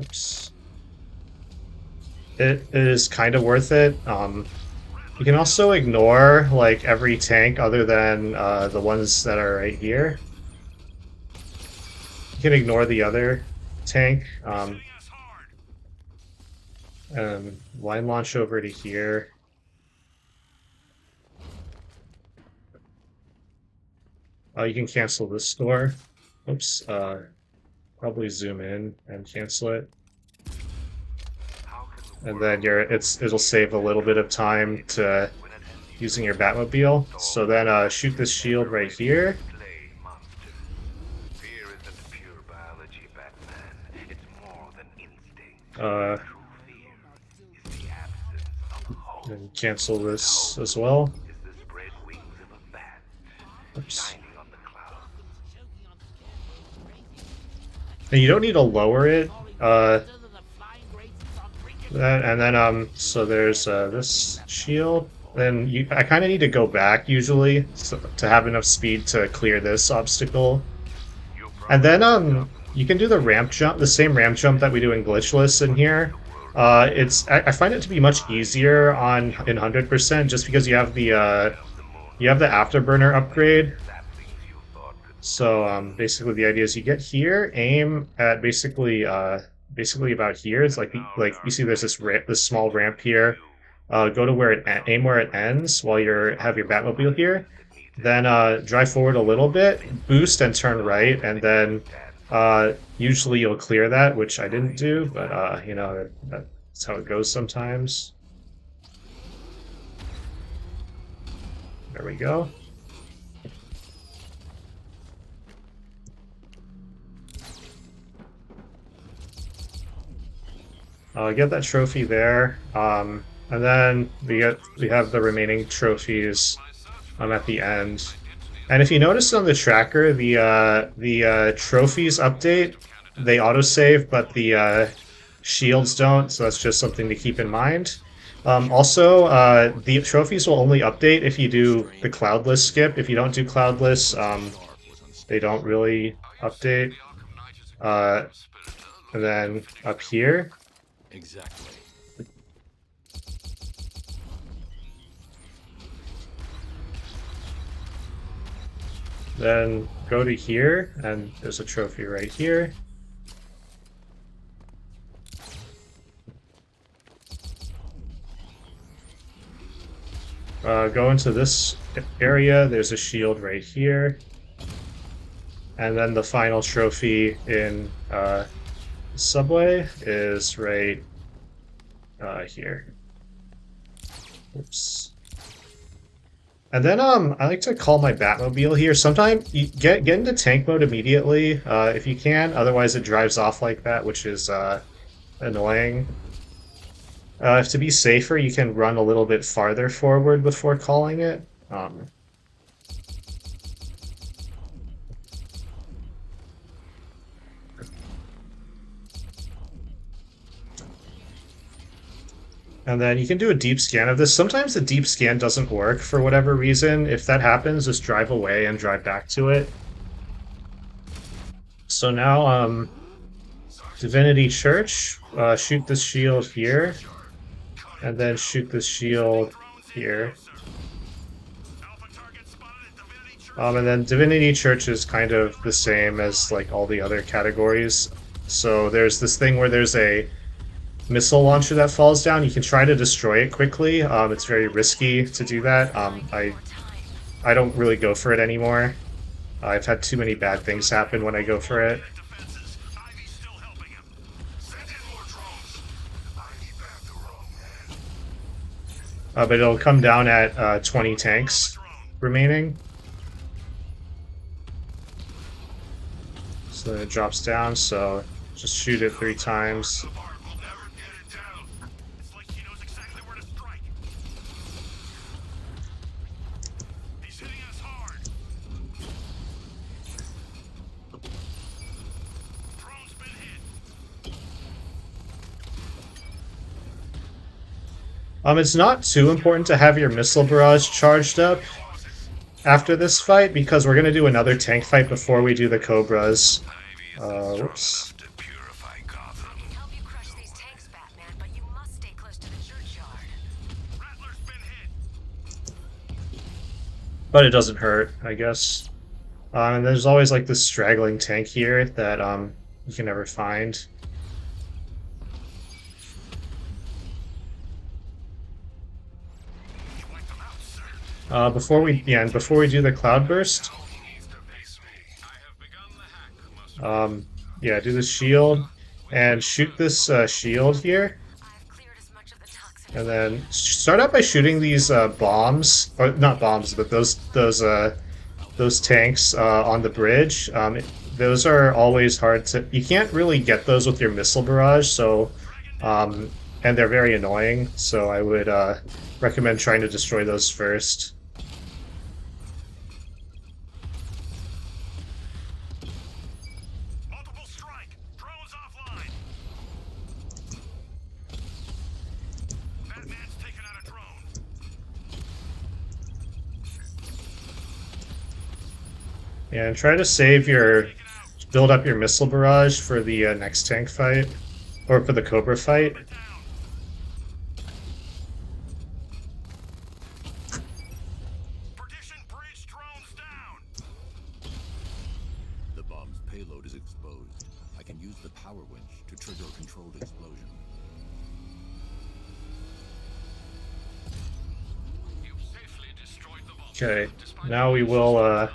Oops. It is kind of worth it. You can also ignore like every tank other than the ones that are right here. You can ignore the other tank. Line launch over to here. You can cancel this door. Oops. Probably zoom in and cancel it. And then it'll save a little bit of time to using your Batmobile. So then shoot this shield right here. And cancel this as well. Oops. And you don't need to lower it. So there's this shield. Then I kind of need to go back usually to have enough speed to clear this obstacle. And then you can do the ramp jump, the same ramp jump that we do in glitchless in here. I find it to be much easier in 100% just because you have the afterburner upgrade. So basically the idea is you get here, aim at basically about here. It's like you see there's this small ramp here. Go to aim where it ends while have your Batmobile here. Then drive forward a little bit, boost and turn right, and then usually you'll clear that, which I didn't do, but you know, that's how it goes sometimes. There we go. Get that trophy there, and then we have the remaining trophies at the end. And if you notice on the tracker, the trophies update, they autosave, but the shields don't, so that's just something to keep in mind. Also, the trophies will only update if you do the Cloudless skip. If you don't do Cloudless, they don't really update. And then up here. Exactly. Then go to here, and there's a trophy right here. Go into this area, there's a shield right here. And then the final trophy in subway is right here. Oops. And then I like to call my Batmobile here. Sometimes you get into tank mode immediately if you can. Otherwise, it drives off like that, which is annoying. If to be safer, you can run a little bit farther forward before calling it. And then you can do a deep scan of this. Sometimes the deep scan doesn't work for whatever reason. If that happens, just drive away and drive back to it. So now, Divinity Church, shoot this shield here, and then shoot this shield here. And then Divinity Church is kind of the same as like all the other categories. So there's this thing where there's a missile launcher that falls down, you can try to destroy it quickly. It's very risky to do that. I don't really go for it anymore. I've had too many bad things happen when I go for it. Defenses. Ivy's still helping him. Send in more drones. Ivy back the wrong man. But it'll come down at 20 tanks remaining. So then it drops down, so just shoot it 3 times. The bar will never get it down. It's like he knows exactly where to strike. He's hitting us hard. Drone's been hit. It's not too important to have your missile barrage charged up after this fight, because we're going to do another tank fight before we do the Cobras. Whoops. To purify Gotham. Help you crush these tanks, Batman, but you must stay close to the churchyard. Rattler's been hit. But it doesn't hurt, I guess. And there's always like this straggling tank here that you can never find. You wiped them out, sir. Before we do the Cloudburst, He needs to face me. I have begun the hack, Master. yeah, do the shield and shoot this shield here. I've cleared as much of the toxin. And then start out by shooting these bombs, or not bombs, but those tanks on the bridge. Those are always hard to. You can't really get those with your missile barrage, so and they're very annoying. So I would recommend trying to destroy those first. Multiple strike. Drones offline. Batman's taken out a drone. And try to save your, build up your missile barrage for the next tank fight, or for the Cobra fight. Down. Perdition bridge drones down. The bomb's payload is exposed. I can use the power winch to trigger a controlled explosion. You've safely destroyed the vault. Okay, now we will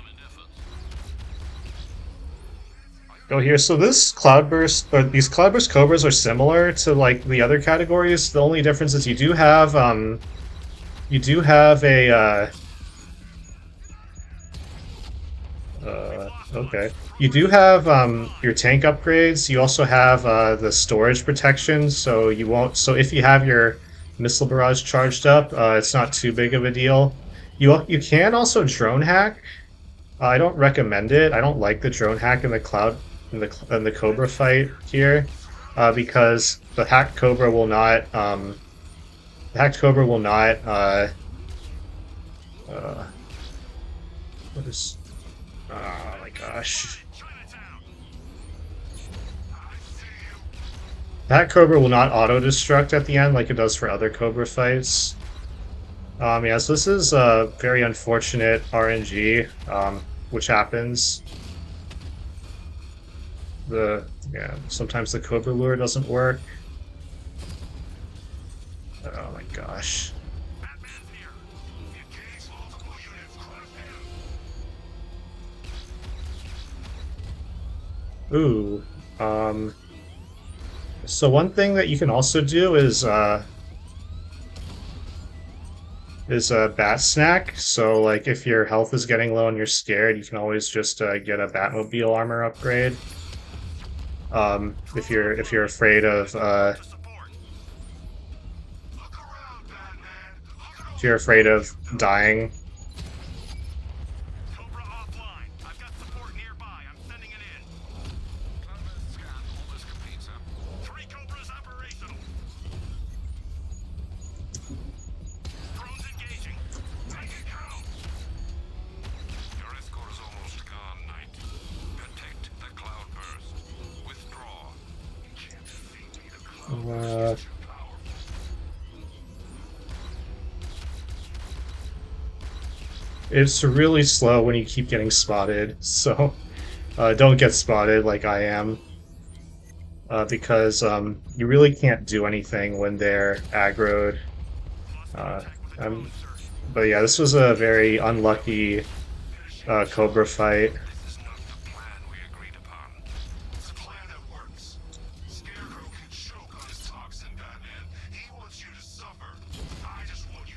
go here. So this Cloudburst, or these Cloudburst Cobras are similar to like the other categories. The only difference is you do have a okay. You do have your tank upgrades. You also have the storage protection, so you won't. So if you have your missile barrage charged up, it's not too big of a deal. You can also drone hack. I don't recommend it. I don't like the drone hack in the Cobra fight here, because the hacked Cobra will not. What is? Oh my gosh. That Cobra will not auto-destruct at the end like it does for other Cobra fights. Yeah, so this is very unfortunate RNG, which happens. Sometimes the Cobra lure doesn't work. Oh my gosh. Ooh. So one thing that you can also do is bat snack. So like if your health is getting low and you're scared, you can always just get a Batmobile armor upgrade. If you're afraid of dying. Cobra offline. I've got support nearby. I'm sending it in. Cloudless scan. All this complete, sir. 3 Cobras operational. Drones engaging. Make it count. Your escort is almost gone, Knight. Protect the Cloudburst. Withdraw. You can't defeat me. The Cloudburst is too powerful. It's really slow when you keep getting spotted, so don't get spotted like I am. because you really can't do anything when they're aggroed. But yeah, this was a very unlucky Cobra fight. This is not the plan we agreed upon. It's a plan that works. Scarecrow can choke on his toxin, Batman. He wants you to suffer. I just want you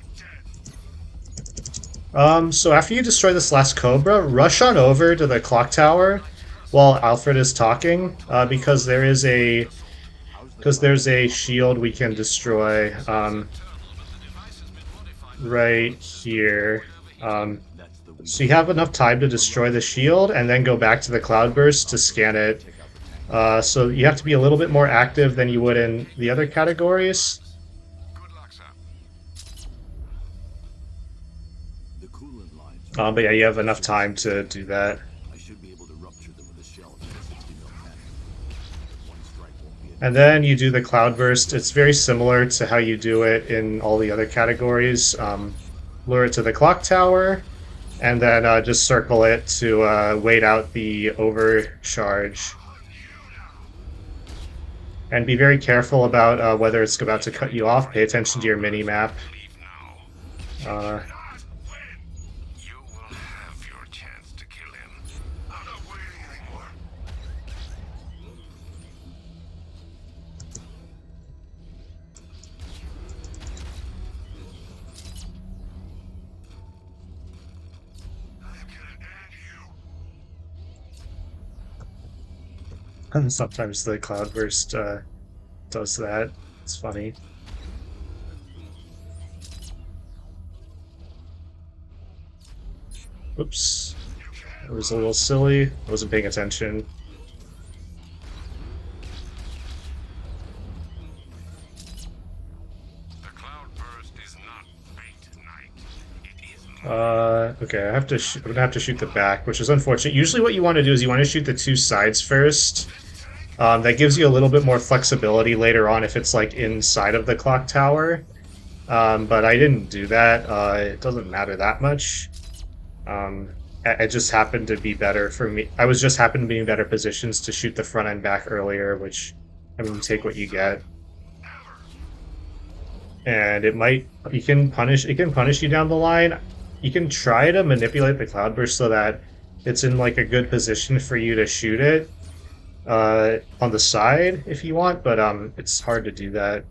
dead. So after you destroy this last Cobra, rush on over to the clock tower while Alfred is talking, because there's a shield we can destroy right here. So you have enough time to destroy the shield and then go back to the Cloudburst to scan it. So you have to be a little bit more active than you would in the other categories. Good luck, sir. The coolant lines. But yeah, you have enough time to do that. I should be able to rupture them with a shell from a 60 mil cannon. One strike won't be enough. And then you do the Cloudburst. It's very similar to how you do it in all the other categories. Lure it to the clock tower, and then just circle it to wait out the overcharge. And be very careful about whether it's about to cut you off. Pay attention to your mini-map. Leave now. Uh, You will have your chance to kill him. I'm not waiting anymore. I'm gonna end you. and sometimes the Cloudburst does that. It's funny. Oops. It was a little silly. I wasn't paying attention. The Cloudburst is not fate, Knight. It is Okay, I'm gonna have to shoot the back, which is unfortunate. Usually what you want to do is you want to shoot the two sides first. That gives you a little bit more flexibility later on if it's like inside of the clock tower. But I didn't do that. It doesn't matter that much. It just happened to be better for me. I was just happened to be in better positions to shoot the front and back earlier, which, I mean, take what you get. And it can punish you down the line. You can try to manipulate the Cloudburst so that it's in like a good position for you to shoot it on the side if you want, but it's hard to do that.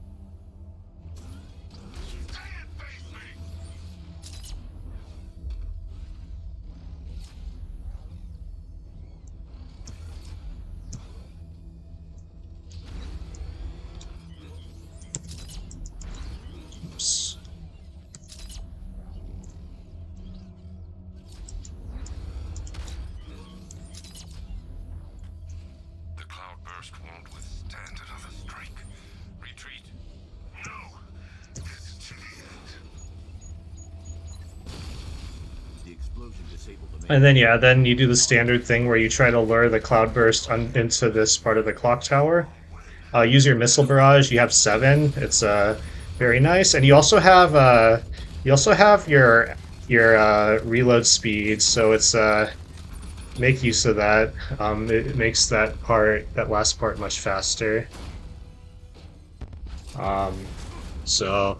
Oops. The Cloudburst won't withstand another strike. Retreat. No. This is to the end. The explosion disabled the main. And then yeah, then you do the standard thing where you try to lure the Cloudburst into this part of the clock tower. Use your missile barrage. You have 7. It's very nice, and you also have your reload speed. So it's make use of that. It makes that last part much faster. So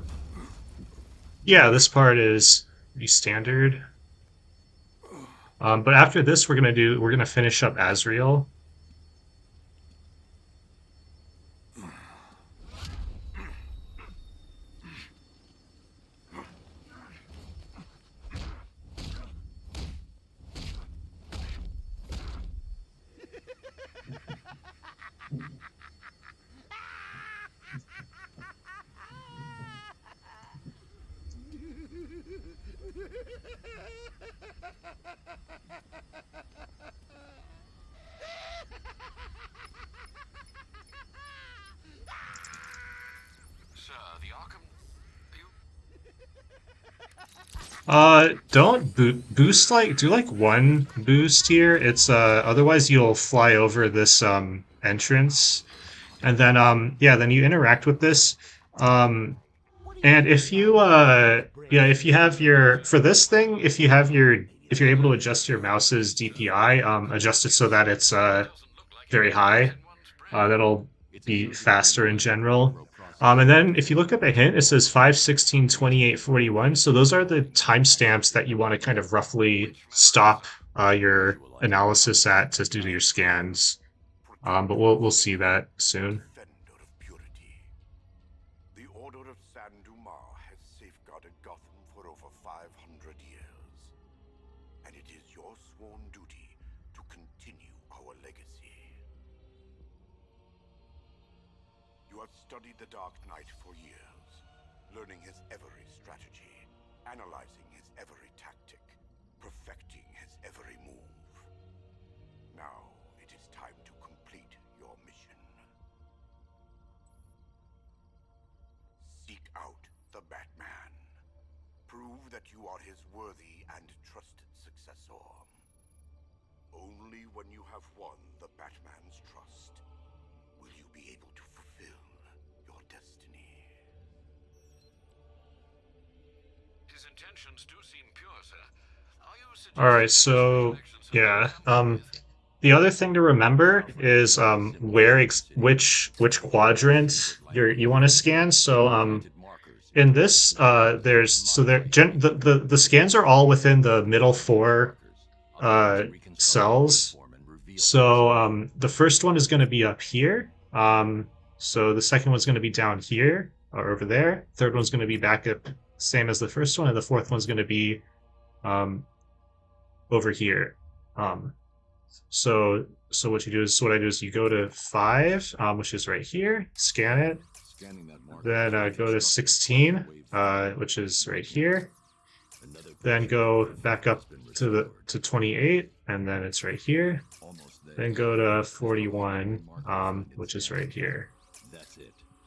yeah, this part is pretty standard. But after this, we're gonna finish up Azrael. Sir, the Arkham... Don't boost do like one boost here. It's otherwise you'll fly over this entrance, and then yeah, then you interact with this. And if you if you have your if you're able to adjust your mouse's DPI, adjust it so that it's very high. That'll be faster in general. And then if you look at the hint, it says 5/16/28/41. So those are the timestamps that you want to kind of roughly stop your analysis at to do your scans. But we'll see that soon. Defender of purity. The Order of San Dumas has safeguarded Gotham for over 500 years. And it is your sworn duty to continue our legacy. You have studied the Dark Knight for years, learning his every strategy, analyzing his every tactic, perfecting his every move. Now it is time to complete your mission. Seek out the Batman. Prove that you are his worthy and trusted successor. Only when you have won the Batman's trust will you be able to fulfill your destiny. His intentions do seem pure, sir. Are you All right, suggesting so elections of yeah. Gotham? The other thing to remember is which quadrant you want to scan. So in this there's so the scans are all within the middle four cells. So the first one is going to be up here. So the second one's going to be down here or over there. Third one's going to be back up, same as the first one, and the fourth one's going to be over here. So what you do is what I do is you go to 5, which is right here, scan it, then go to 16, which is right here, then go back up to 28, and then it's right here, then go to 41, which is right here.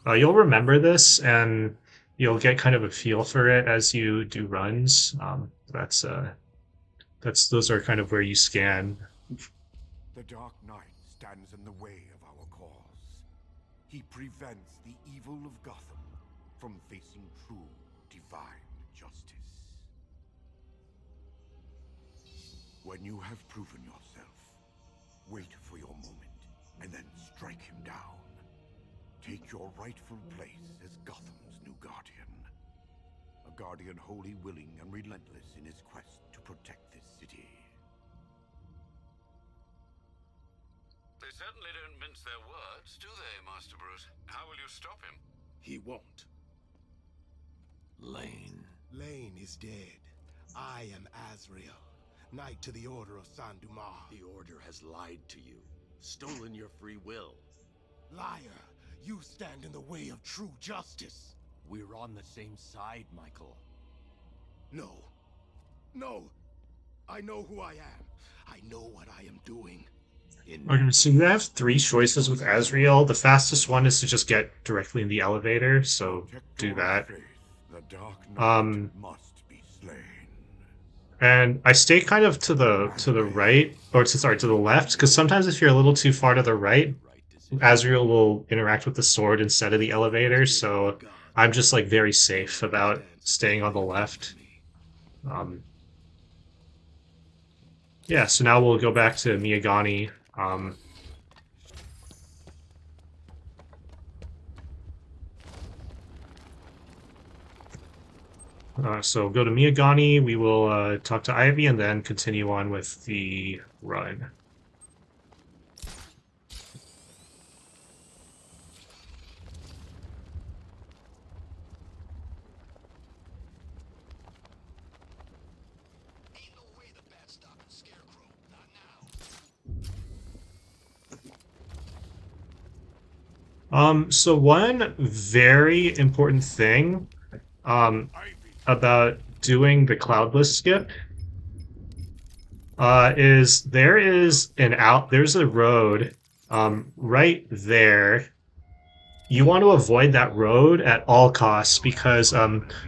You'll remember this, and you'll get kind of a feel for it as you do runs. Those are kind of where you scan. The Dark Knight stands in the way of our cause. He prevents the evil of Gotham from facing true divine justice. When you have proven yourself, wait for your moment and then strike him down. Take your rightful place as Gotham's new guardian. A guardian wholly willing and relentless in his quest to protect this city. They certainly don't mince their words, do they, Master Bruce? How will you stop him? He won't. Lane. Lane is dead. I am Azrael, Knight to the Order of San Dumas. The Order has lied to you, stolen your free will. Liar, you stand in the way of true justice. We're on the same side, Michael. No. No. I know who I am. I know what I am doing. Okay, so you have 3 choices with Azrael. The fastest one is to just get directly in the elevator, so do that. The Dark Knight must be slain. And I stay kind of to the right, or to the left, because sometimes if you're a little too far to the right, Azrael will interact with the sword instead of the elevator, so I'm just like very safe about staying on the left. Yeah, so now we'll go back to Miyagani. So go to Miyagani, we will talk to Ivy, and then continue on with the run. So one very important thing about doing the Cloudless skip is there's a road right there. You want to avoid that road at all costs, because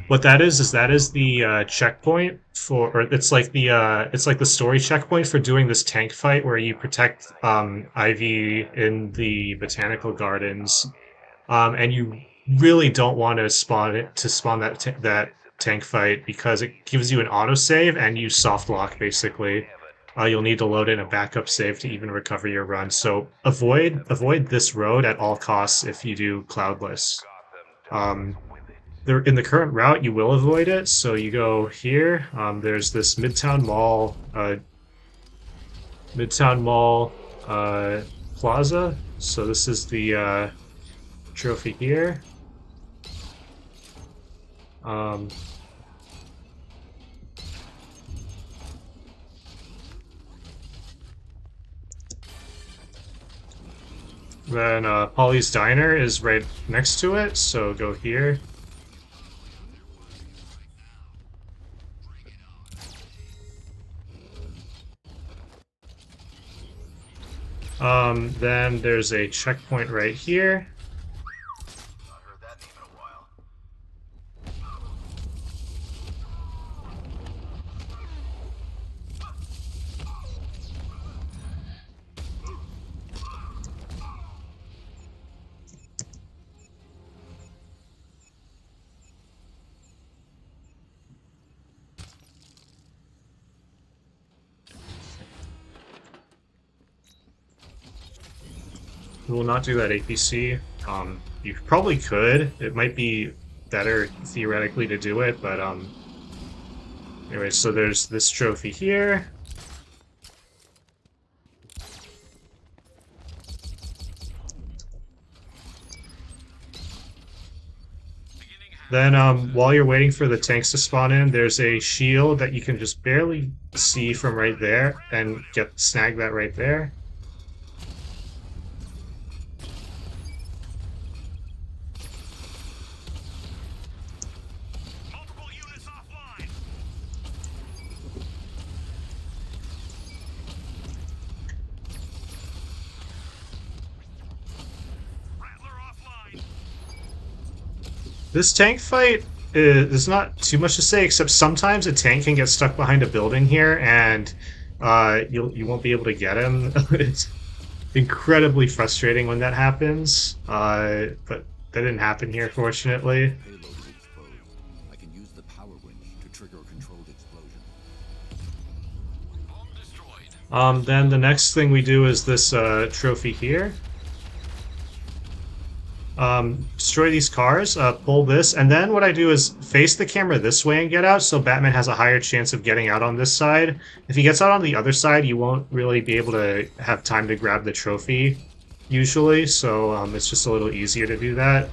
what that is the checkpoint for, or it's like the story checkpoint for doing this tank fight where you protect Ivy in the Botanical Gardens, and you really don't want to spawn that tank fight because it gives you an autosave and you soft lock basically. you'll need to load in a backup save to even recover your run. So avoid this road at all costs if you do Cloudless. In the current route, you will avoid it. So you go here. There's this Midtown Mall plaza. So this is the trophy here. Then Polly's Diner is right next to it, so go here. Then there's a checkpoint right here. Not heard that name in a while. We will not do that APC. You probably could. It might be better theoretically to do it, but anyway, so there's this trophy here. Then while you're waiting for the tanks to spawn in, there's a shield that you can just barely see from right there and snag that right there. Multiple units offline. Rattler offline. This tank fight is not too much to say, except sometimes a tank can get stuck behind a building here, and you won't be able to get him. It's incredibly frustrating when that happens, but that didn't happen here, fortunately. Payload is exposed. I can use the power winch to trigger a controlled explosion. Bomb destroyed. Then the next thing we do is this trophy here. Destroy these cars, pull this, and then what I do is face the camera this way and get out, so Batman has a higher chance of getting out on this side. If he gets out on the other side, you won't really be able to have time to grab the trophy, usually, so it's just a little easier to do that.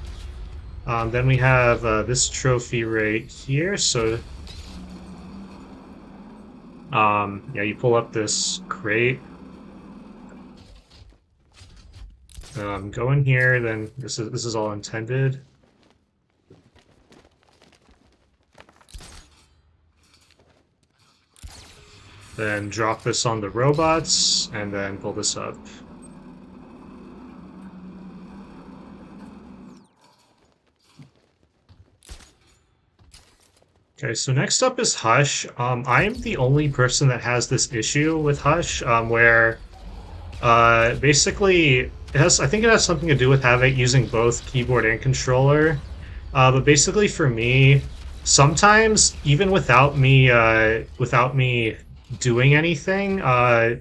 Then we have this trophy right here, so yeah, you pull up this crate. Go in here, then this is all intended. Then drop this on the robots, and then pull this up. Okay, so next up is Hush. I am the only person that has this issue with Hush, where basically I think it has something to do with having using both keyboard and controller. But basically for me, sometimes even without me doing anything, Hush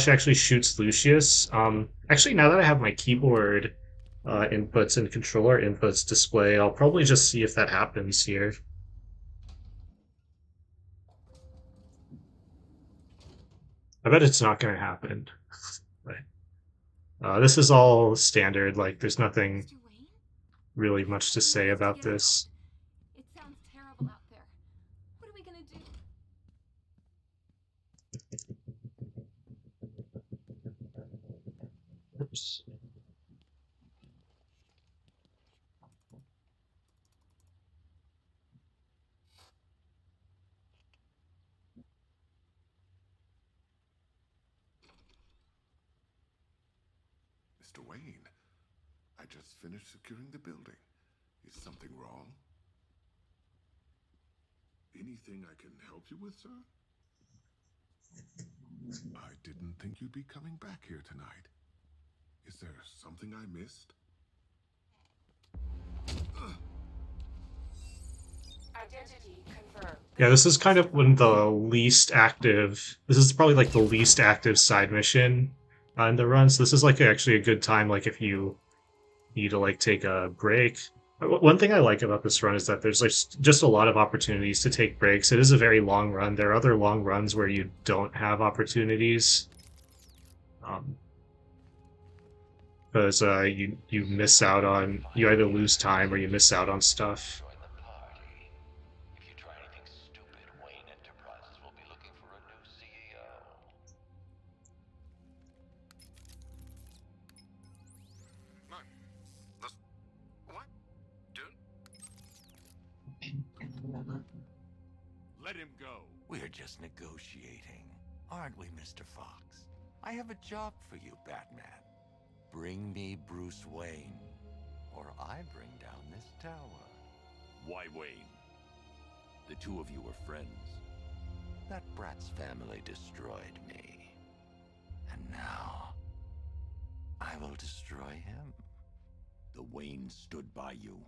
actually shoots Lucius. Actually, now that I have my keyboard inputs and controller inputs display, I'll probably just see if that happens here. I bet it's not going to happen. This is all standard, like, there's nothing Mr. Wayne? really much to say about this. It sounds terrible out there. What are we gonna do? Oops. Mr. Wayne, I just finished securing the building. Is something wrong? Anything I can help you with, sir? I didn't think you'd be coming back here tonight. Is there something I missed? Identity confirmed. Yeah, this is kind of when the least active. This is probably like the least active side mission in the run. So this is like actually a good time, like if you need to like take a break. One thing I like about this run is that there's like just a lot of opportunities to take breaks. It is a very long run. There are other long runs where you don't have opportunities, because you miss out on, you either lose time or you miss out on stuff. Join the party. If you try anything stupid, Wayne Enterprises will be looking for a new CEO. No. This... What? Dude? Let him go. We're just negotiating, aren't we, Mr. Fox? I have a job for you, Batman. Bring me Bruce Wayne, or I bring down this tower. Why Wayne? The two of you were friends. That brat's family destroyed me. And now, I will destroy him. The Wayne stood by you.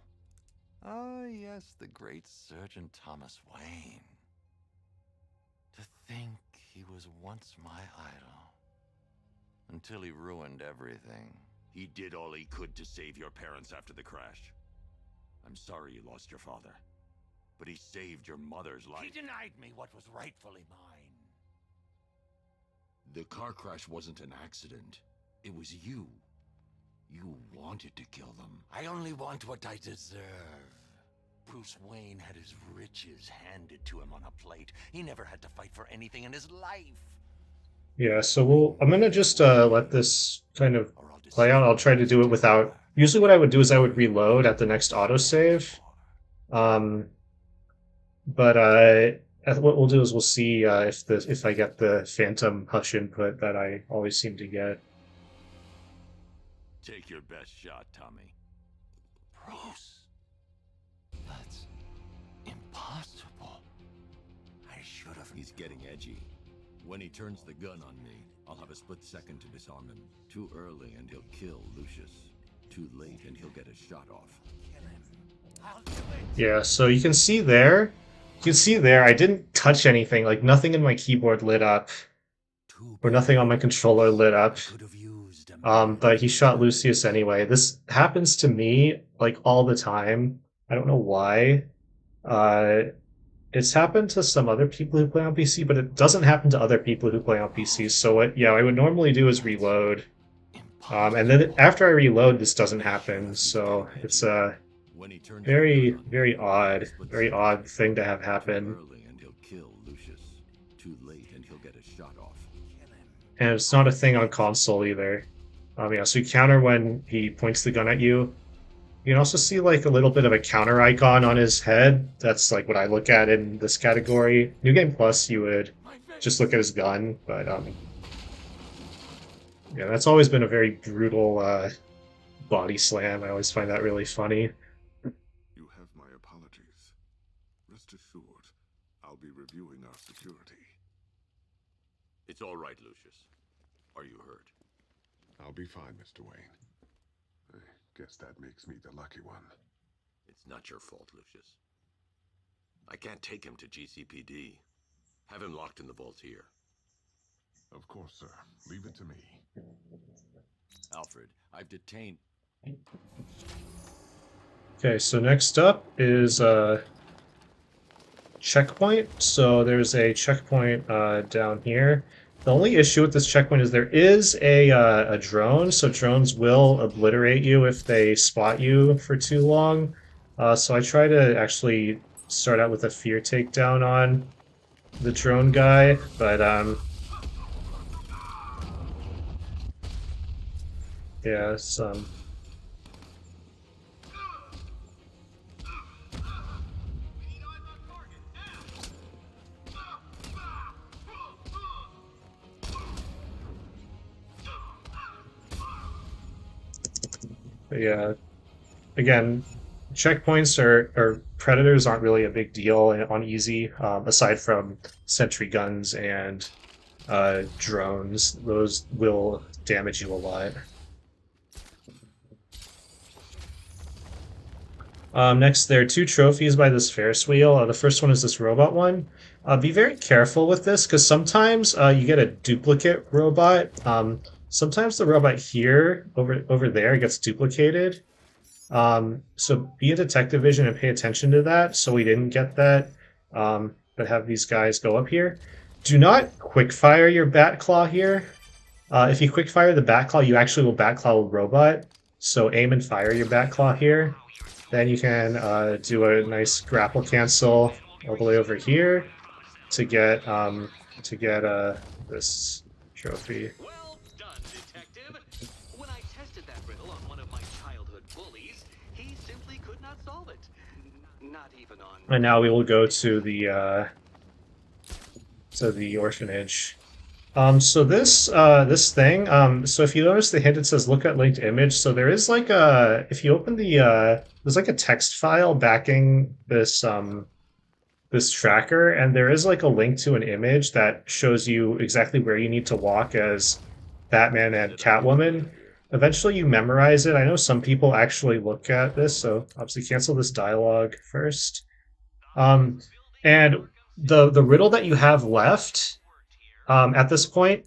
Oh, yes, the great Surgeon Thomas Wayne. To think he was once my idol. Until he ruined everything. He did all he could to save your parents after the crash. I'm sorry you lost your father, but he saved your mother's life. He denied me what was rightfully mine. The car crash wasn't an accident. It was you. You wanted to kill them. I only want what I deserve. Bruce Wayne had his riches handed to him on a plate. He never had to fight for anything in his life. Yeah, so I'm gonna just let this kind of play out. I'll try to do it without. Usually, what I would do is I would reload at the next autosave. But what we'll do is we'll see if I get the phantom hush input that I always seem to get. Take your best shot, Tommy. Bruce? That's impossible. I should have. He's getting edgy. When he turns the gun on me, I'll have a split second to disarm him. Too early and he'll kill Lucius. Too late and he'll get a shot off. Kill him. I'll do it. Yeah, so you can see there. I didn't touch anything. Like nothing in my keyboard lit up, or nothing on my controller lit up. Could have used him. But he shot Lucius anyway. This happens to me like all the time. I don't know why. It's happened to some other people who play on PC, but it doesn't happen to other people who play on PC. So what I would normally do is reload. And then after I reload, this doesn't happen. So it's a very, very odd thing to have happen. And it's not a thing on console either. Yeah, so you counter when he points the gun at you. You can also see like a little bit of a counter icon on his head. That's like what I look at in this category. New Game Plus, you would just look at his gun, but yeah, that's always been a very brutal body slam. I always find that really funny. You have my apologies. Rest assured, I'll be reviewing our security. It's all right, Lucius. Are you hurt? I'll be fine, Mr. Wayne. I guess that makes me the lucky one. It's not your fault, Lucius. I can't take him to GCPD. Have him locked in the vault here. Of course, sir. Leave it to me. Alfred, I've detained... Okay, so next up is checkpoint. So there's a checkpoint down here. The only issue with this checkpoint is there is a drone, so drones will obliterate you if they spot you for too long. So I try to actually start out with a fear takedown on the drone guy, but yeah, it's yeah, again, checkpoints or predators aren't really a big deal on easy, aside from sentry guns and drones. Those will damage you a lot. Next, there are 2 trophies by this Ferris wheel. The first one is this robot one. Be very careful with this because sometimes you get a duplicate robot. Sometimes the robot here, over there, gets duplicated. So be a detective vision and pay attention to that so we didn't get that, but have these guys go up here. Do not quick fire your bat claw here. If you quick fire the bat claw, you actually will bat claw a robot. So aim and fire your bat claw here. Then you can do a nice grapple cancel all the way over here to get this trophy. Well done, detective. When I tested that riddle on one of my childhood bullies, he simply could not solve it. Not even on. And now we will go to the orphanage. So this thing. So if you notice the hint, it says look at linked image. So there is like a if you open the there's like a text file backing this this tracker, and there is like a link to an image that shows you exactly where you need to walk as Batman and Catwoman. Eventually you memorize it. I know some people actually look at this, so obviously cancel this dialogue first. And the riddle that you have left at this point,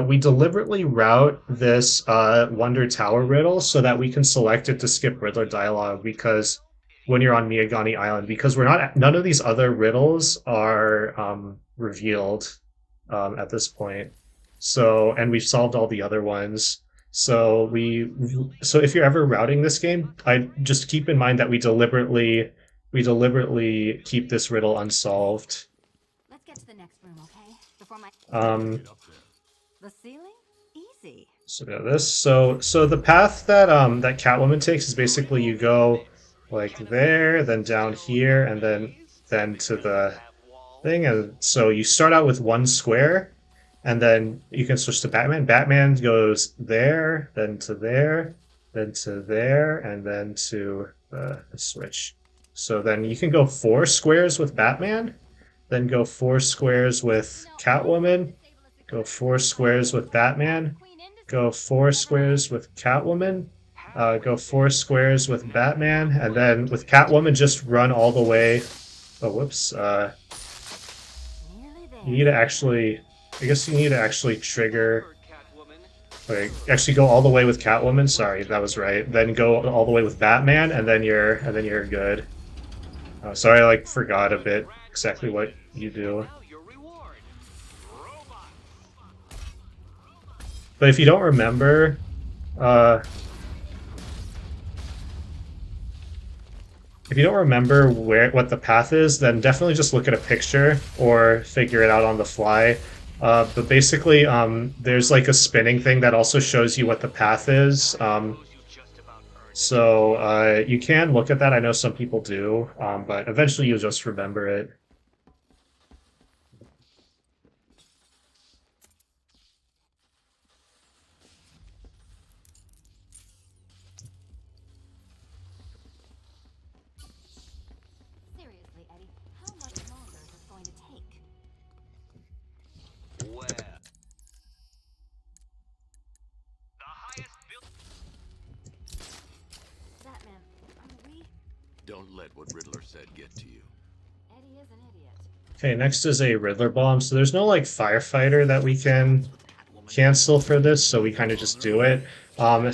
we deliberately route this Wonder Tower riddle so that we can select it to skip Riddler dialogue because when you're on Miyagani Island, because none of these other riddles are revealed at this point. So, and we've solved all the other ones. So if you're ever routing this game, I just keep in mind that we deliberately keep this riddle unsolved. Let's get to the next room, okay? Before my the ceiling? Easy. So yeah, this. So the path that that Catwoman takes is basically you go like there, then down here, and then to the thing, and so you start out with 1 square, and then you can switch to Batman. Batman goes there, then to there, then to there, and then to the switch. So then you can go 4 squares with Batman, then go 4 squares with Catwoman, go 4 squares with Batman, go 4 squares with Catwoman, go 4 squares with Batman, and then with Catwoman just run all the way. Oh, whoops. You need to actually... I guess you need to actually trigger... Wait, actually go all the way with Catwoman. Sorry, that was right. Then go all the way with Batman, and then you're good. Oh, sorry, I forgot a bit exactly what you do. But if you don't remember, what the path is, then definitely just look at a picture or figure it out on the fly. But basically, there's like a spinning thing that also shows you what the path is. So you can look at that. I know some people do, but eventually you'll just remember it. Seriously, Eddie, how much longer is this going to take? Well, the highest build. Batman, are we? Don't let what Riddler said get to you. Eddie is an idiot. Okay, next is a Riddler bomb. So there's no Firefighter that we can cancel for this, so we kind of just do it.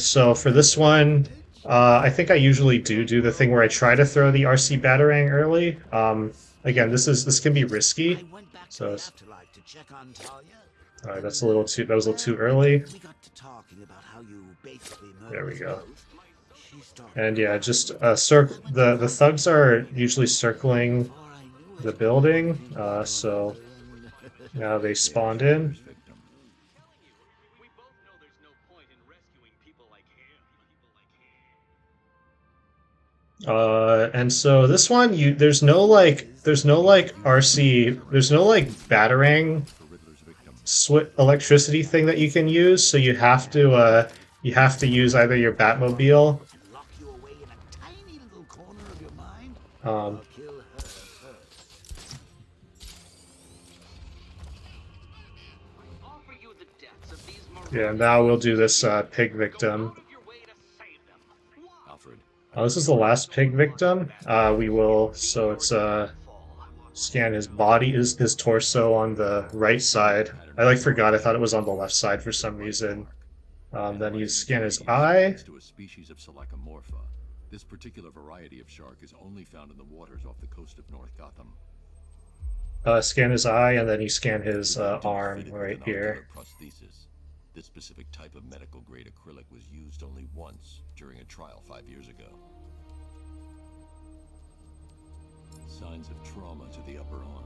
So for this one, I think I usually do the thing where I try to throw the RC Batarang early. Again, this can be risky. So alright, that was a little too early. There we go. And yeah, just the thugs are usually circling the building, so now they spawned in. We both know there's no point in rescuing people like him. And so this one, there's no RC, there's no Batarang electricity thing that you can use, so you have to use either your Batmobile. Offer you the deaths of these Yeah, now we'll do this pig victim. Alfred, This is the last pig victim. We will, so it's scan his body, his torso on the right side. I forgot, I thought it was on the left side for some reason. Then you scan his eye. To a species of Selachomorpha. This particular variety of shark is only found in the waters off the coast of North Gotham. Scan his eye, and then you scan his arm right here. Prosthesis. This specific type of medical-grade acrylic was used only once during a trial 5 years ago. Signs of trauma to the upper arm.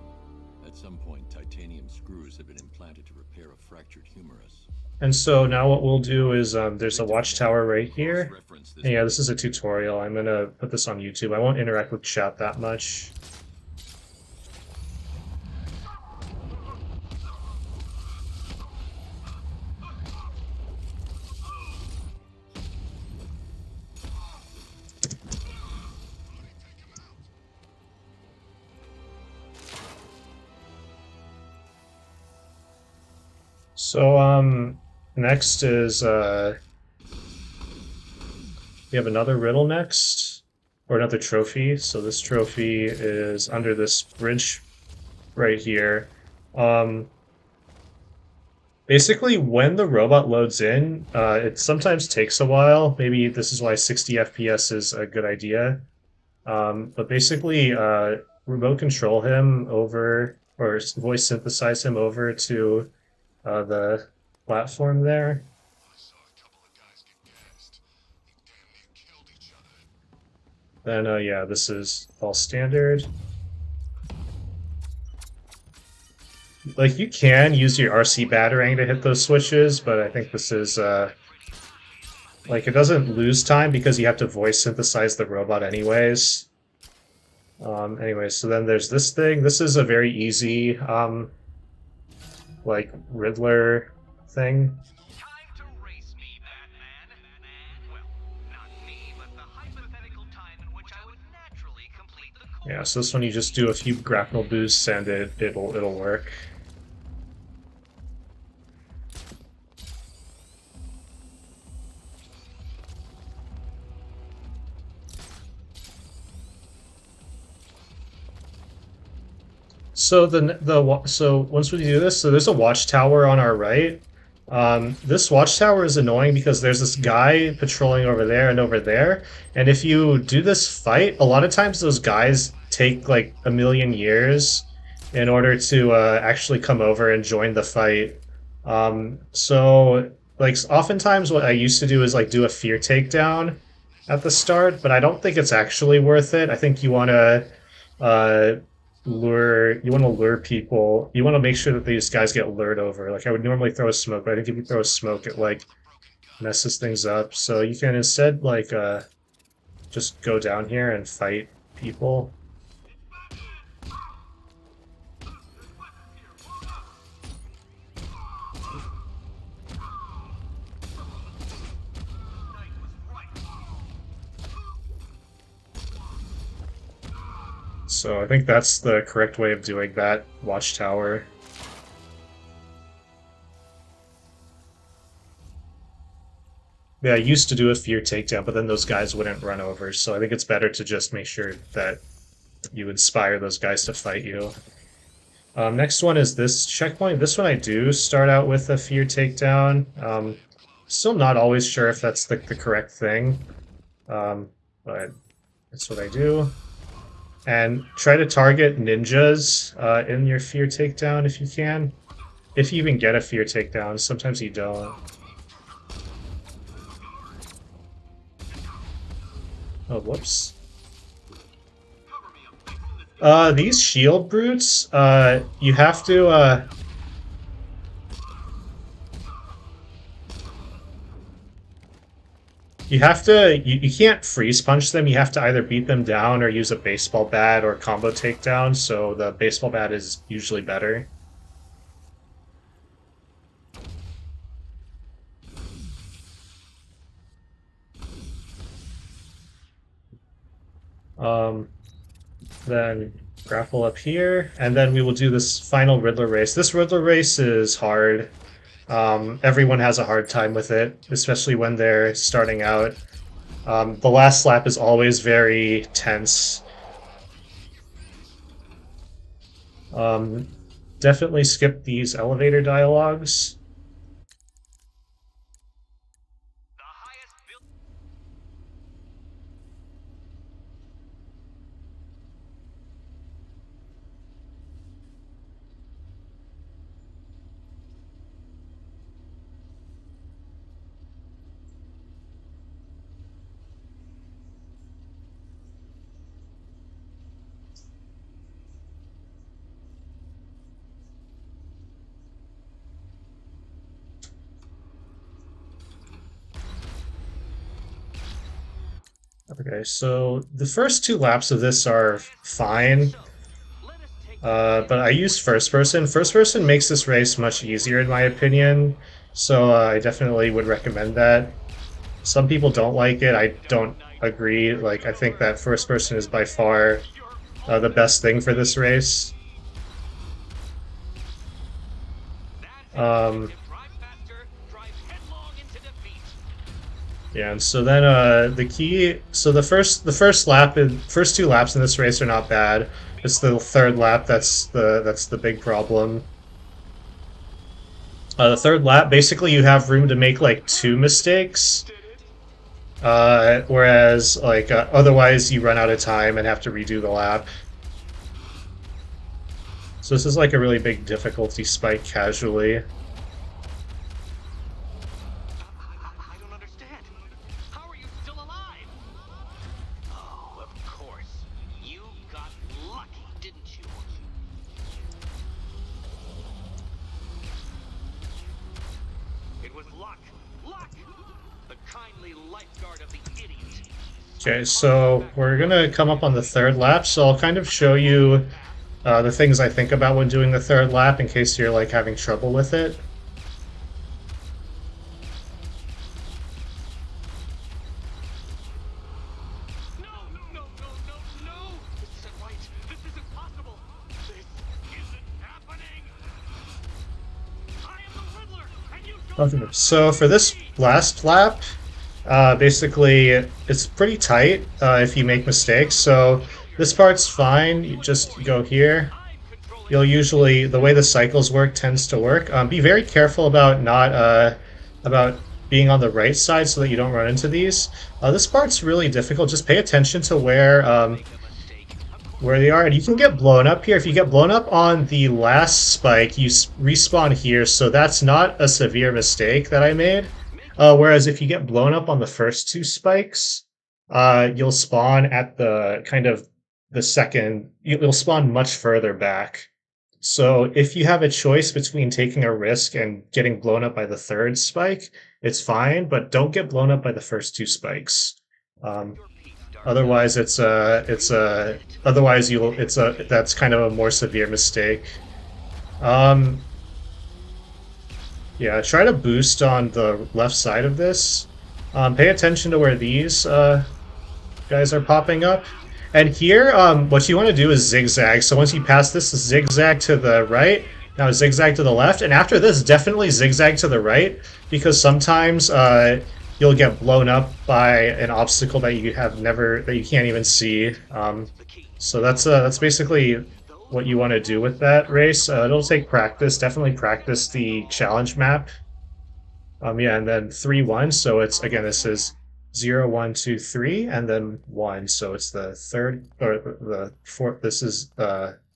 At some point, titanium screws have been implanted to repair a fractured humerus. And so now what we'll do is there's a watchtower right here. And yeah, this is a tutorial. I'm gonna put this on YouTube. I won't interact with chat that much. So next is we have another riddle next, or another trophy. So this trophy is under this bridge right here. Basically, when the robot loads in, it sometimes takes a while. Maybe this is why 60 FPS is a good idea. But basically, remote control him over, or voice synthesize him over to the platform there. Then, yeah, this is all standard. Like, you can use your RC batarang to hit those switches, but I think this is, like, it doesn't lose time because you have to voice synthesize the robot anyways. Anyway, so then there's this thing. This is a very easy, like, Riddler thing. Time to race me, Batman. Well, not me, but the hypothetical time in which I would naturally complete the course. Yeah, so this one you just do a few grapnel boosts and it'll work. So so once we do this, so there's a watchtower on our right. This watchtower is annoying because there's this guy patrolling over there and over there, and if you do this fight, a lot of times those guys take like a million years in order to actually come over and join the fight. So like oftentimes what I used to do is like do a fear takedown at the start, but I don't think it's actually worth it. I think you want to lure people. You want to make sure that these guys get lured over. Like I would normally throw a smoke, but I think if you throw a smoke, it like messes things up. So you can instead like just go down here and fight people. So I think that's the correct way of doing that watchtower. Yeah, I used to do a fear takedown, but then those guys wouldn't run over, so I think it's better to just make sure that you inspire those guys to fight you. Next one is this checkpoint. This one I do start out with a fear takedown. Still not always sure if that's the correct thing, but that's what I do. And try to target ninjas in your fear takedown if you can. If you even get a fear takedown, sometimes you don't. Oh, whoops. These shield brutes, you have to, you can't freeze punch them. You have to either beat them down or use a baseball bat or combo takedown, so the baseball bat is usually better. Then grapple up here, and then we will do this final Riddler race. This Riddler race is hard. Everyone has a hard time with it, especially when they're starting out. The last lap is always very tense. Definitely skip these elevator dialogues. Okay, so the first two laps of this are fine, but I use first person. First person makes this race much easier in my opinion, so I definitely would recommend that. Some people don't like it, I don't agree. Like, I think that first person is by far the best thing for this race. Yeah, and so then the key. So first two laps in this race are not bad. It's the third lap that's the big problem. The third lap, basically, you have room to make like 2 mistakes, whereas like otherwise you run out of time and have to redo the lap. So this is like a really big difficulty spike casually. I don't understand. How are you still alive? Oh, of course. You got lucky, didn't you? It was luck. Luck! The kindly lifeguard of the idiot. Okay, so we're gonna come up on the third lap, so I'll kind of show you the things I think about when doing the third lap in case you're like having trouble with it. No, no, no, no, no, no! This isn't right. This isn't possible. This isn't happening. I am the Riddler, and you don't Okay, so for this last lap, basically it's pretty tight if you make mistakes. So this part's fine. You just go here. You'll usually, the way the cycles work tends to work. Be very careful about not about being on the right side so that you don't run into these. This part's really difficult. Just pay attention to where they are, and you can get blown up here. If you get blown up on the last spike, you respawn here, so that's not a severe mistake that I made. Whereas if you get blown up on the first 2 spikes, you'll spawn at the kind of the second, you'll spawn much further back. So if you have a choice between taking a risk and getting blown up by the third spike, it's fine, but don't get blown up by the first 2 spikes. Otherwise, that's kind of a more severe mistake. Yeah, try to boost on the left side of this. Pay attention to where these guys are popping up. And here, what you want to do is zigzag. So once you pass this, zigzag to the right. Now zigzag to the left. And after this, definitely zigzag to the right, because sometimes you'll get blown up by an obstacle that you can't even see. So that's basically what you want to do with that race. It'll take practice. Definitely practice the challenge map. Yeah, and then 3-1. So it's, again, this is 0, 1, 2, 3, and then 1. So it's the third or the fourth. This is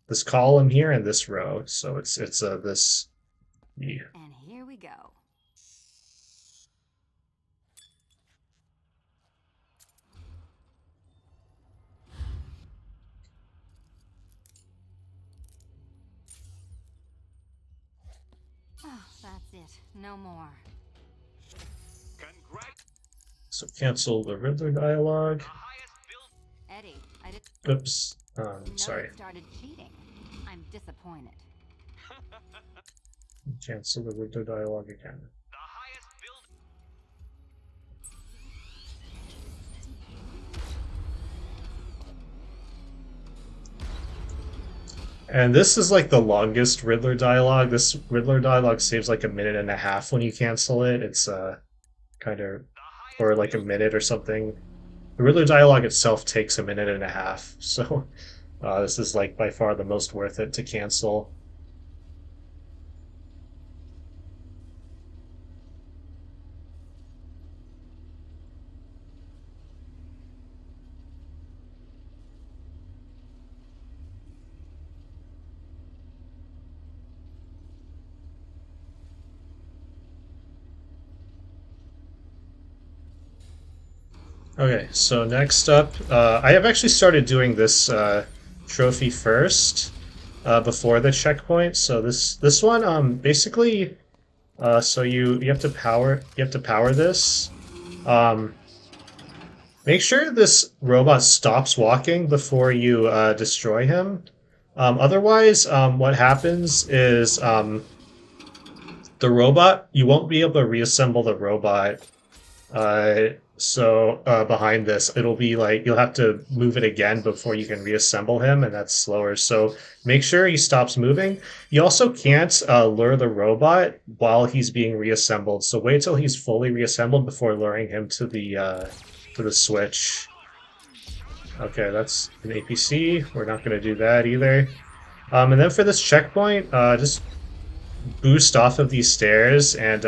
this column here and this row. So it's this. Yeah. And here we go. Oh, that's it. No more. So cancel the Riddler dialogue. Eddie, I didn't Oops. know Sorry. you started cheating. I'm disappointed. Cancel the Riddler dialogue again. And this is like the longest Riddler dialogue. This Riddler dialogue saves like 1.5 minutes when you cancel it. It's kind of, or like a minute or something. The Riddler dialogue itself takes a minute and a half, so this is like by far the most worth it to cancel. Okay, so next up, I have actually started doing this trophy first before the checkpoint. So this one, basically, so you have to power this. Make sure this robot stops walking before you destroy him. Otherwise, what happens is the robot, you won't be able to reassemble the robot. So behind this, it'll be like you'll have to move it again before you can reassemble him, and that's slower. So make sure he stops moving. You also can't lure the robot while he's being reassembled. So wait till he's fully reassembled before luring him to the switch. Okay, that's an APC. We're not going to do that either. And then for this checkpoint, just boost off of these stairs and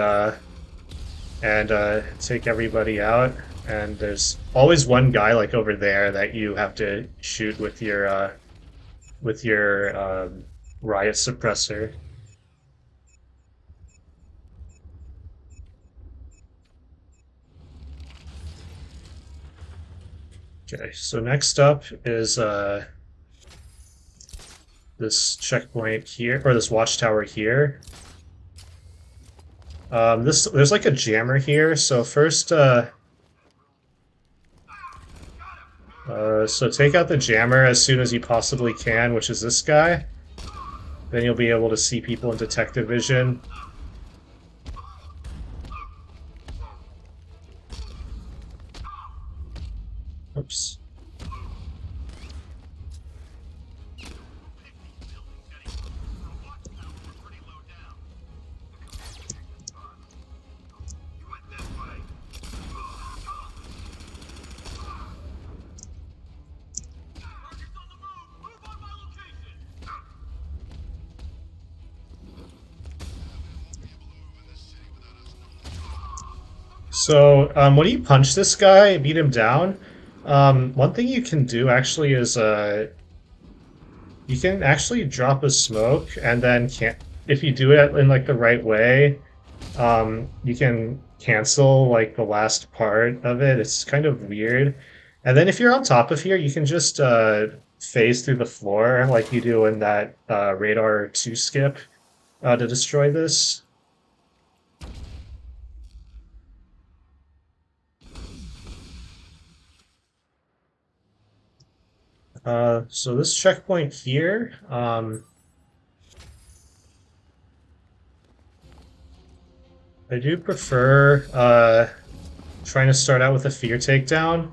take everybody out. And there's always one guy like over there that you have to shoot with your riot suppressor. Okay, so next up is this checkpoint here, or this watchtower here. There's like a jammer here, so first, so take out the jammer as soon as you possibly can, which is this guy. Then you'll be able to see people in detective vision. Oops. So, when you punch this guy, beat him down, one thing you can do actually is, you can actually drop a smoke, and then if you do it in like the right way, you can cancel like the last part of it. It's kind of weird. And then if you're on top of here, you can just phase through the floor like you do in that Radar 2 skip to destroy this. So this checkpoint here, I do prefer trying to start out with a fear takedown,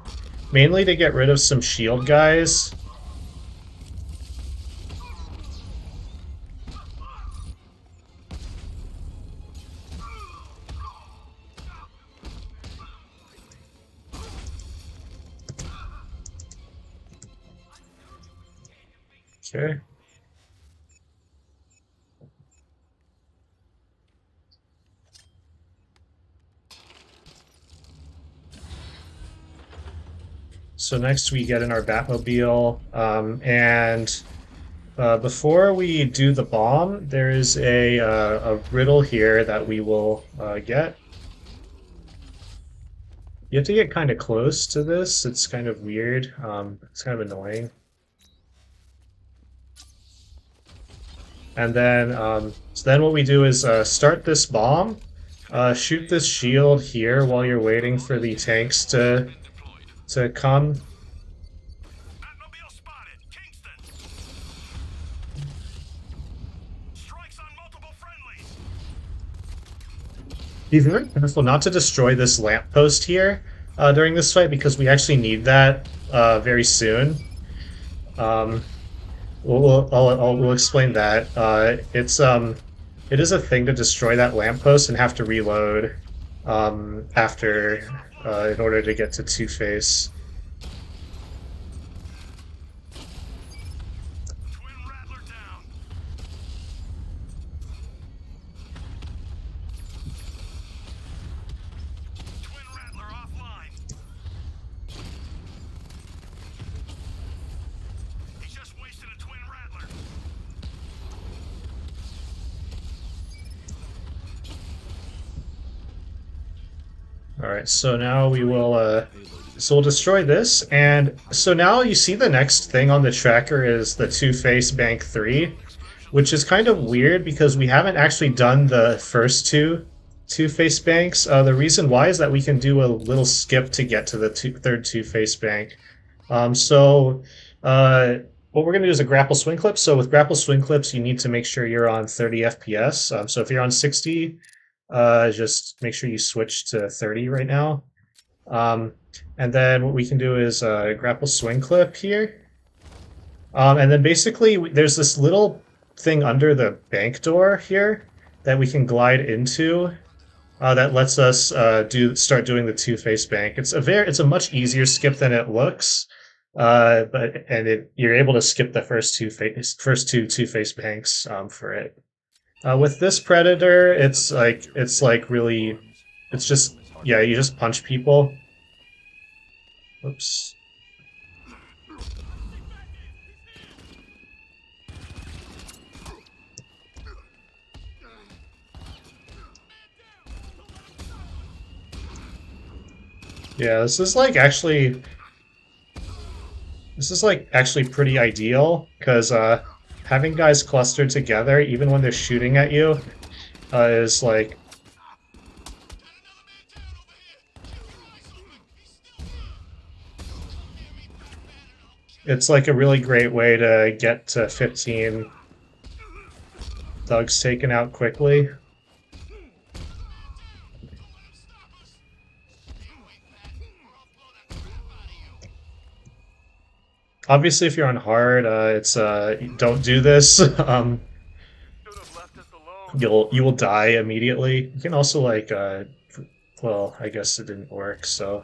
mainly to get rid of some shield guys. Okay. So next we get in our Batmobile, and before we do the bomb, there is a riddle here that we will get. You have to get kind of close to this. It's kind of weird. It's kind of annoying. And then, so then what we do is start this bomb, shoot this shield here while you're waiting for the tanks to come. Batmobile spotted. Kingston. Strikes on multiple friendlies. Be very careful not to destroy this lamppost here during this fight, because we actually need that very soon. We'll explain that. It is a thing to destroy that lamppost and have to reload after in order to get to Two-Face. All right, so now we will so we'll destroy this, and so now you see the next thing on the tracker is the Two-Face Bank 3, which is kind of weird because we haven't actually done the first two Two-Face Banks. The reason why is that we can do a little skip to get to the third Two-Face Bank. So what we're going to do is a grapple swing clip. So with grapple swing clips, you need to make sure you're on 30 FPS. So if you're on 60, just make sure you switch to 30 right now. And then what we can do is grapple swing clip here. And then basically there's this little thing under the bank door here that we can glide into that lets us start doing the Two-Face Bank. It's a much easier skip than it looks. You're able to skip the first two Two-Face Banks for it. With this Predator, it's just yeah, you just punch people. Oops. Yeah, this is actually pretty ideal because having guys clustered together, even when they're shooting at you, is it's a really great way to get to 15 thugs taken out quickly. Obviously, if you're on hard, don't do this. You will die immediately. You can also well, I guess it didn't work. So,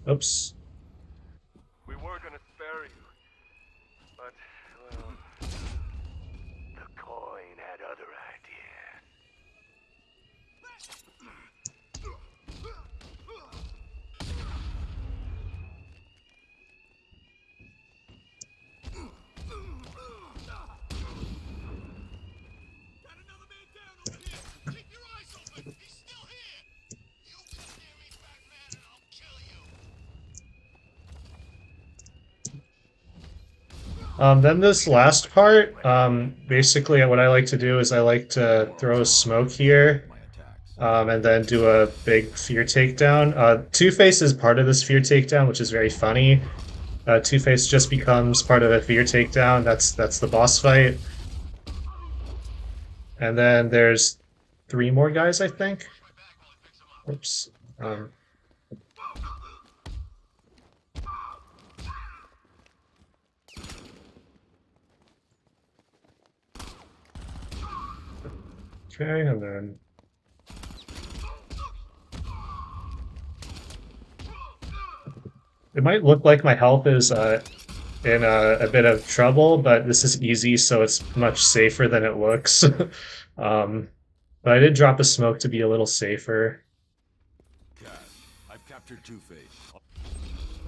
oops. We were gonna spare you, but well, the coin had other ideas. Then this last part, basically what I like to do is I like to throw smoke here, and then do a big fear takedown. Two-Face is part of this fear takedown, which is very funny. Two-Face just becomes part of the fear takedown. That's the boss fight. And then there's 3 more guys, I think. Oops. Okay, and then it might look like my health is in a bit of trouble, but this is easy, so it's much safer than it looks. But I did drop a smoke to be a little safer. I've captured Two-Face.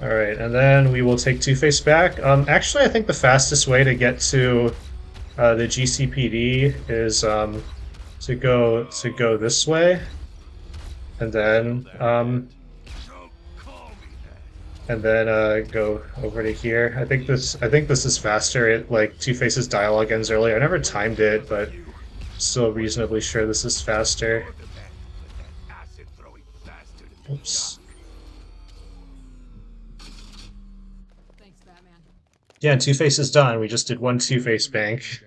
Alright, and then we will take Two-Face back. Actually, I think the fastest way to get to the GCPD is to go this way, and then go over to here. I think this is faster. It Two-Face's dialogue ends earlier. I never timed it, but still reasonably sure this is faster. Oops. Thanks, Batman. Yeah, Two-Face is done. We just did one Two-Face bank.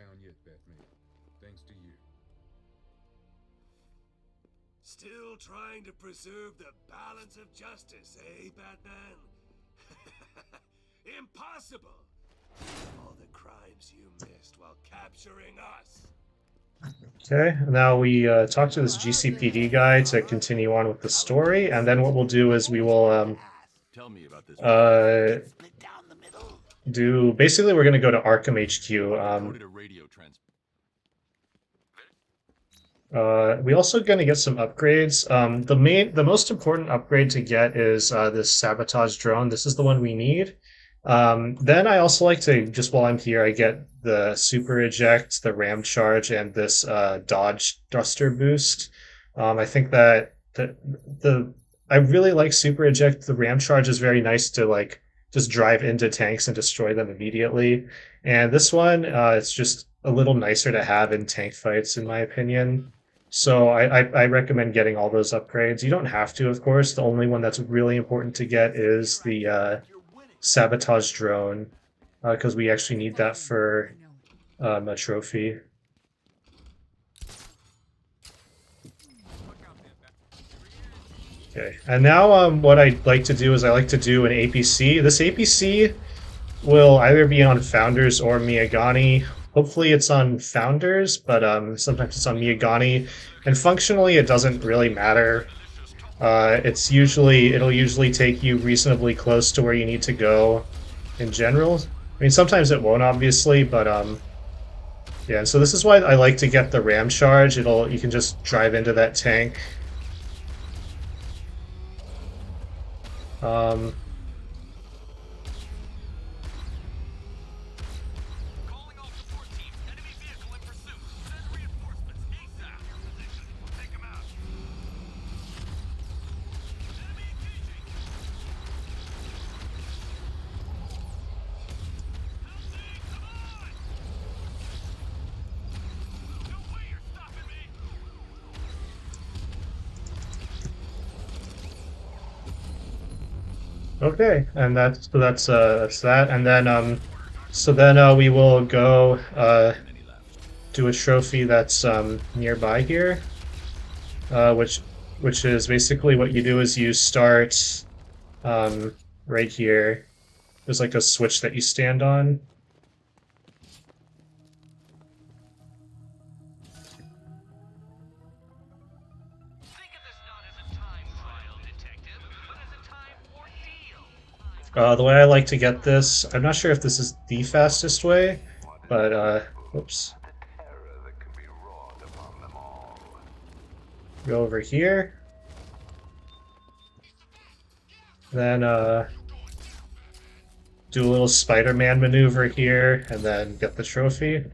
Still trying to preserve the balance of justice, eh, Batman? Impossible! All the crimes you missed while capturing us. Okay, now we talk to this GCPD guy to continue on with the story, and then what we'll do is we will Tell me about this. basically we're gonna go to Arkham HQ. Recorded a radio We also gonna get some upgrades. The most important upgrade to get is this sabotage drone. This is the one we need. Then I also like to, just while I'm here, I get the super eject, the ram charge, and this dodge thruster boost. I think that the I really like super eject. The ram charge is very nice to like just drive into tanks and destroy them immediately. And this one, it's just a little nicer to have in tank fights, in my opinion. So I recommend getting all those upgrades. You don't have to, of course. The only one that's really important to get is the sabotage drone, because we actually need that for a trophy. Okay, and now what I'd like to do is I like to do an APC. This APC will either be on Founders or Miyagani. Hopefully it's on Founders, but sometimes it's on Miyagani. And functionally, it doesn't really matter. It'll usually take you reasonably close to where you need to go in general. I mean, sometimes it won't, obviously, but yeah. So this is why I like to get the ram charge. You can just drive into that tank. Calling all support teams. Enemy vehicle in pursuit. Send reinforcements ASAP. Position. We'll take him out. Enemy engaging. Helping, come on! No way you're stopping me. Okay, and that's that, and then we will go do a trophy that's nearby here, which is basically what you do is you start right here. There's like a switch that you stand on. The way I like to get this, I'm not sure if this is the fastest way, but, whoops. Go over here. Then, do a little Spider-Man maneuver here, and then get the trophy.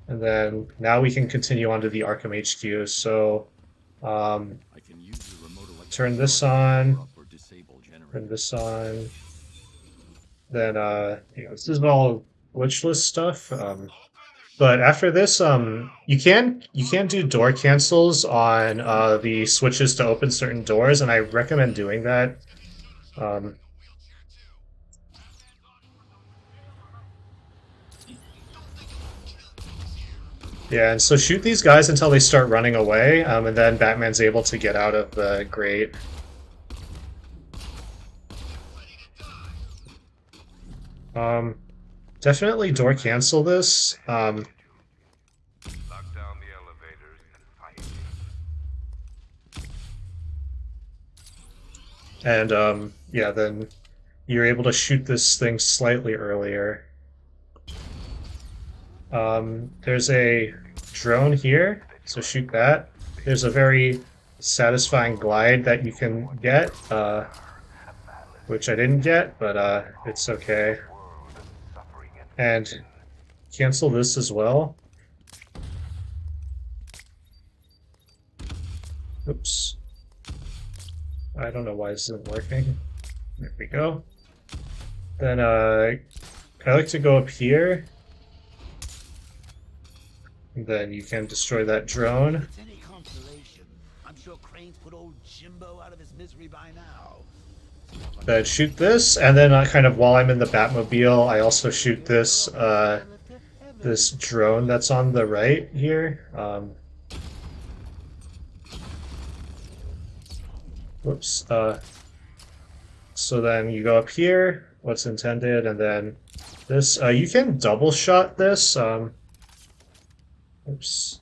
And then, now we can continue on to the Arkham HQ, so, turn this on. Turn this on. Then this is all glitchless stuff. But after this, you can do door cancels on the switches to open certain doors, and I recommend doing that. Yeah, and so shoot these guys until they start running away, and then Batman's able to get out of the grate. Definitely door cancel this. Lock down the elevators and fight. And yeah, then you're able to shoot this thing slightly earlier. There's a drone here, so shoot that. There's a very satisfying glide that you can get, which I didn't get, but it's okay. And cancel this as well. Oops. I don't know why this isn't working. There we go. Then I like to go up here. And then you can destroy that drone. It's any consolation. I'm sure Crane's put old Jimbo out of his misery by now. Then shoot this, and then kind of while I'm in the Batmobile, I also shoot this this drone that's on the right here. Whoops. So then you go up here, what's intended, and then this. You can double shot this. Oops.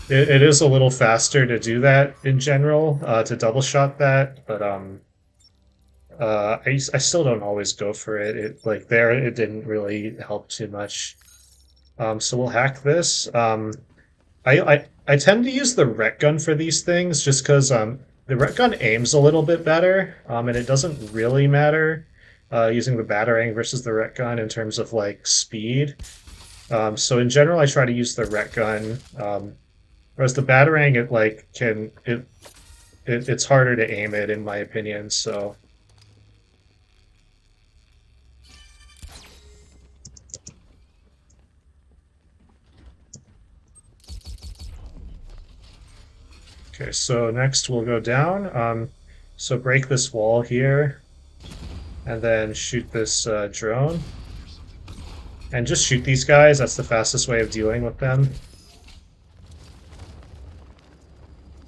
It is a little faster to do that in general, to double shot that, but I still don't always go for it. It didn't really help too much. So we'll hack this. I tend to use the rec gun for these things just because the rec gun aims a little bit better, and it doesn't really matter using the Batarang versus the Ret Gun in terms of like speed. So in general, I try to use the Ret Gun, whereas the Batarang, it's harder to aim it in my opinion. So. Okay, so next we'll go down. So break this wall here, and then shoot this drone. And just shoot these guys, that's the fastest way of dealing with them.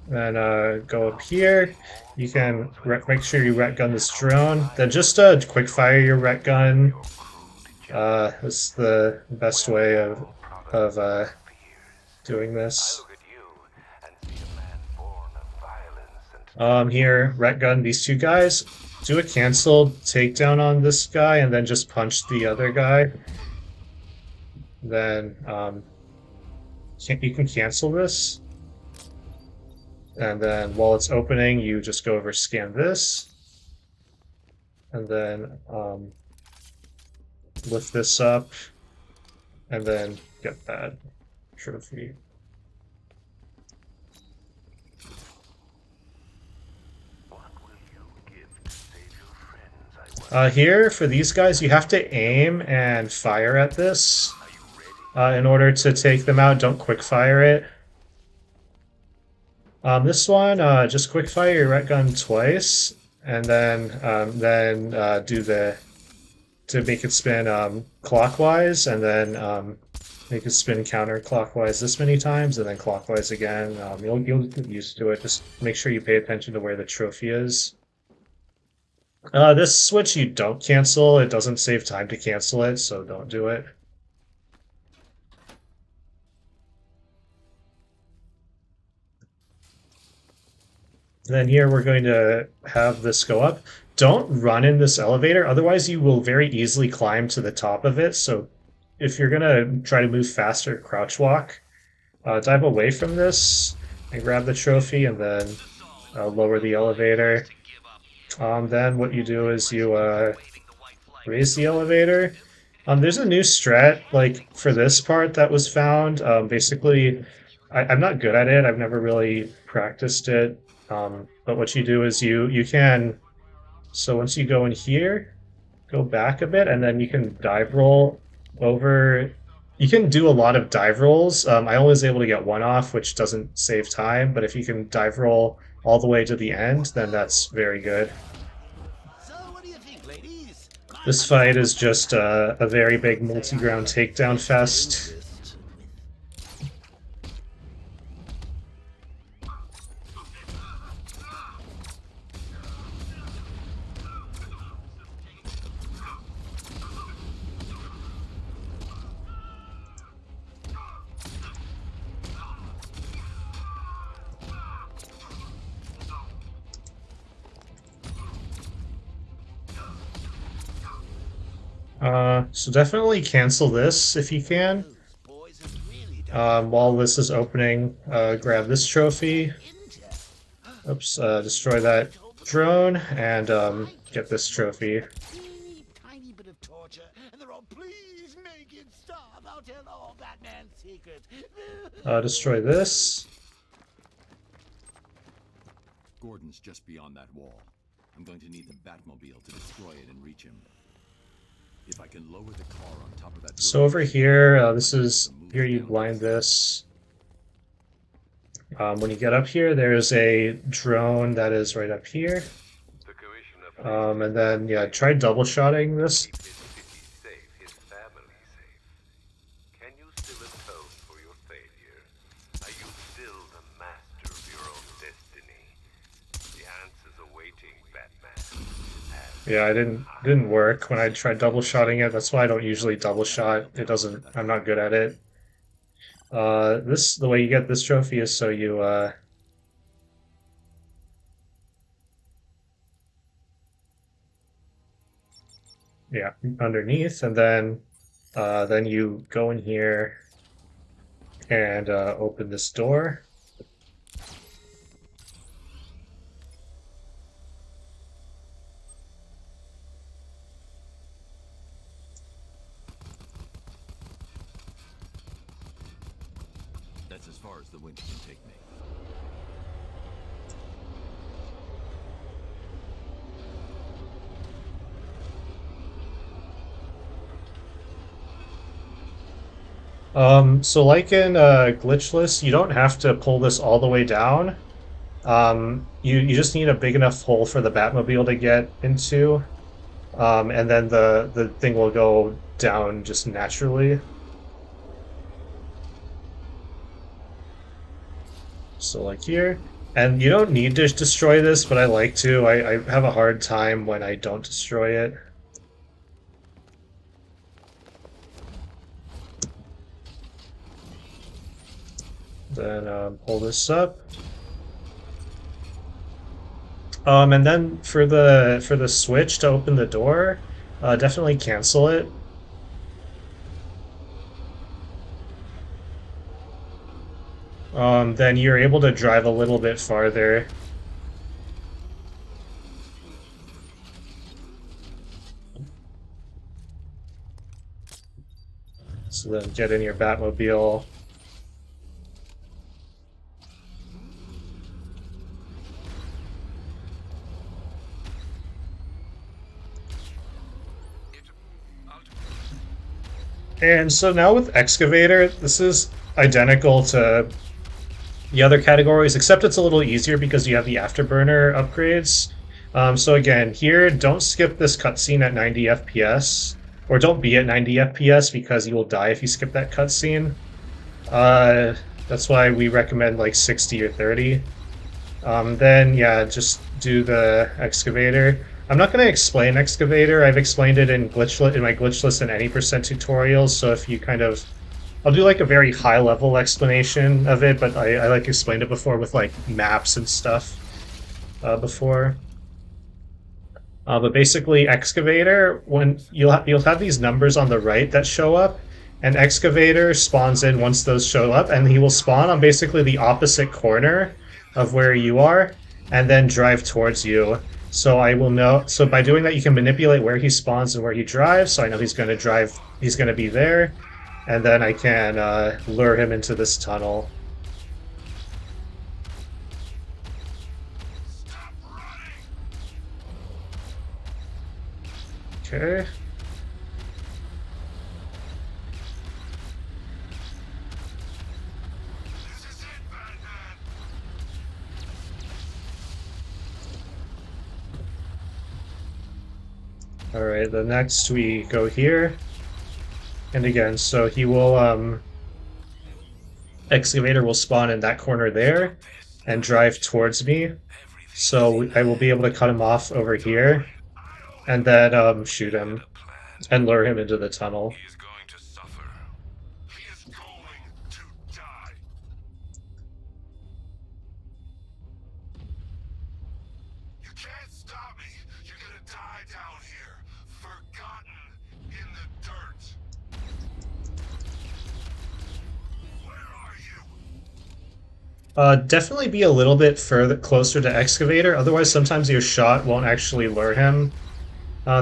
Then go up here. You can make sure you ret gun this drone. Then just quick fire your ret gun. That's the best way of doing this. Here, ret gun these two guys. Do a canceled takedown on this guy, and then just punch the other guy. Then you can cancel this, and then while it's opening, you just go over scan this, and then lift this up, and then get that trophy. Here, for these guys, you have to aim and fire at this in order to take them out. Don't quick fire it. This one, just quick fire your ret gun twice, and then do to make it spin clockwise, and then make it spin counterclockwise this many times, and then clockwise again. You'll get used to it. Just make sure you pay attention to where the trophy is. This switch you don't cancel. It doesn't save time to cancel it, so don't do it. Then here we're going to have this go up. Don't run in this elevator, otherwise you will very easily climb to the top of it. So if you're gonna try to move faster, crouch walk. Dive away from this and grab the trophy, and then lower the elevator. Then what you do is you raise the elevator. There's a new strat like for this part that was found. Basically, I'm not good at it. I've never really practiced it. But what you do is you can. So once you go in here, go back a bit, and then you can dive roll over. You can do a lot of dive rolls. I only was able to get one off, which doesn't save time. But if you can dive roll all the way to the end, then that's very good. This fight is just a very big multi-ground takedown fest. So definitely cancel this if you can. While this is opening, grab this trophy. Oops, destroy that drone, and get this trophy. Tiny bit of torture, and they're all, please make it stop. I'll tell all Batman's secrets. Destroy this. Gordon's just beyond that wall. I'm going to need the Batmobile to destroy it and reach him. If I can lower the car on top of that. So over here, this is here you blind this. When you get up here, there's a drone that is right up here. And then yeah, try double shotting this. Yeah, it didn't work when I tried double shotting it. That's why I don't usually double shot. It doesn't. I'm not good at it. The way you get this trophy is so you yeah, underneath, and then you go in here and open this door. That's as far as the wind can take me. So like in Glitchless, you don't have to pull this all the way down. You just need a big enough hole for the Batmobile to get into, and then the thing will go down just naturally. So like here, and you don't need to destroy this, but I like to. I have a hard time when I don't destroy it. Then pull this up. And then for the switch to open the door, definitely cancel it. Then you're able to drive a little bit farther. So then get in your Batmobile. And so now with Excavator, this is identical to the other categories, except it's a little easier because you have the Afterburner upgrades. So again, here, don't skip this cutscene at 90 FPS, or don't be at 90 FPS because you will die if you skip that cutscene. That's why we recommend like 60 or 30. Then yeah, just do the Excavator. I'm not going to explain Excavator. I've explained it in my Glitchless and any % tutorials, so if you kind of... I'll do like a very high-level explanation of it, but I like explained it before with like maps and stuff before. But basically, Excavator, when you'll have these numbers on the right that show up, and Excavator spawns in once those show up, and he will spawn on basically the opposite corner of where you are, and then drive towards you. So I will know. So by doing that, you can manipulate where he spawns and where he drives. So I know he's going to drive. He's going to be there, and then I can lure him into this tunnel. Okay. Alright, the next we go here. And again, so he will, Excavator will spawn in that corner there and drive towards me. So I will be able to cut him off over here and then shoot him and lure him into the tunnel. He is going to suffer. He is going to die. You can't stop me. You're gonna die down here, forgotten in the dirt. Where are you? Definitely be a little bit further closer to Excavator, otherwise sometimes your shot won't actually lure him.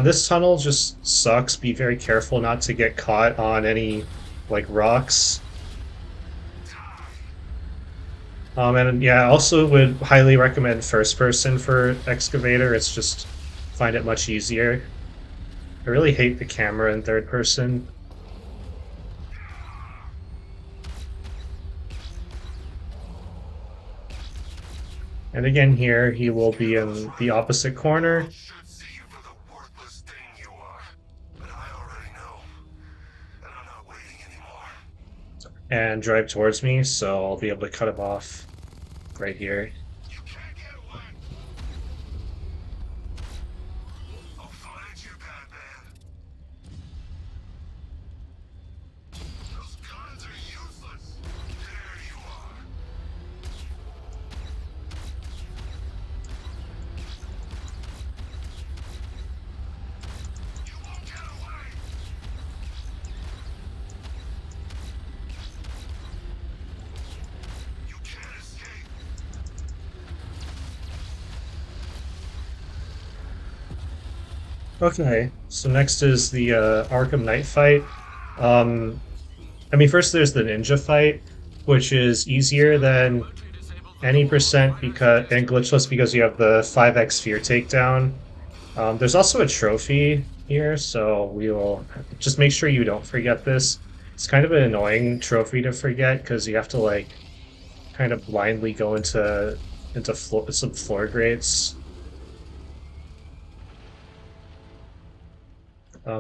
This tunnel just sucks. Be very careful not to get caught on any, like, rocks. And yeah, I also would highly recommend first person for Excavator. It's just, find it much easier. I really hate the camera in third person. And again here, he will be in the opposite corner. And drive towards me, so I'll be able to cut him off right here. You can't get away. I'll find you, Batman. Those guns are useless. There you are. You won't get away. You can't escape. Okay, so next is the Arkham Knight fight. I mean, first there's the ninja fight. which is easier than any percent because and glitchless because you have the 5x fear takedown. There's also a trophy here, so we will just make sure you don't forget this. It's kind of an annoying trophy to forget because you have to like kind of blindly go into some floor grates.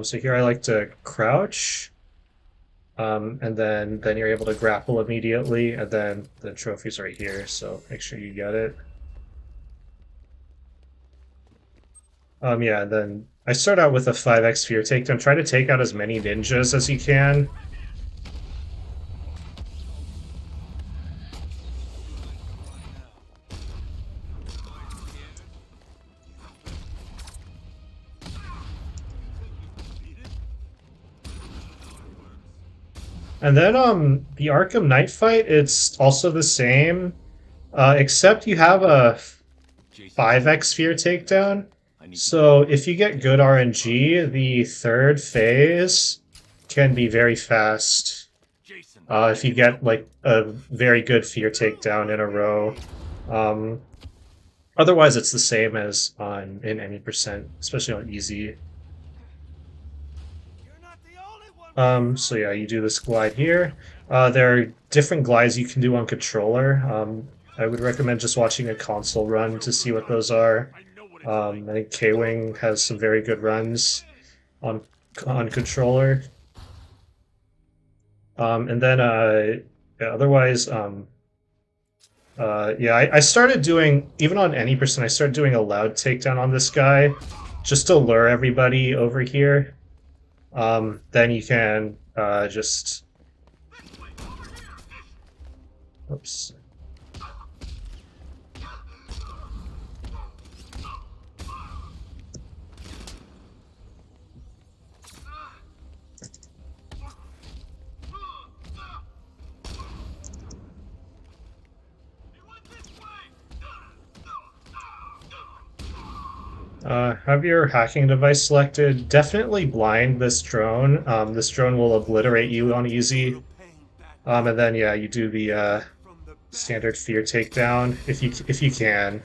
So here I like to crouch, and then you're able to grapple immediately, and then the trophy's right here, so make sure you get it. Yeah, and then I start out with a 5x fear takedown. Try to take out as many ninjas as you can. And then the Arkham Knight fight, it's also the same, except you have a 5x fear takedown. So if you get good RNG, the third phase can be very fast. If you get like a very good fear takedown in a row. Otherwise, it's the same as in any percent, especially on easy. So yeah, you do this glide here. There are different glides you can do on controller. I would recommend just watching a console run to see what those are. I think K-Wing has some very good runs on controller. And then yeah, otherwise, yeah, I started doing, even on any percent, I started doing a loud takedown on this guy just to lure everybody over here. Then you can just... Oops. Have your hacking device selected. Definitely blind this drone. This drone will obliterate you on easy. And then yeah, you do the standard fear takedown if you can.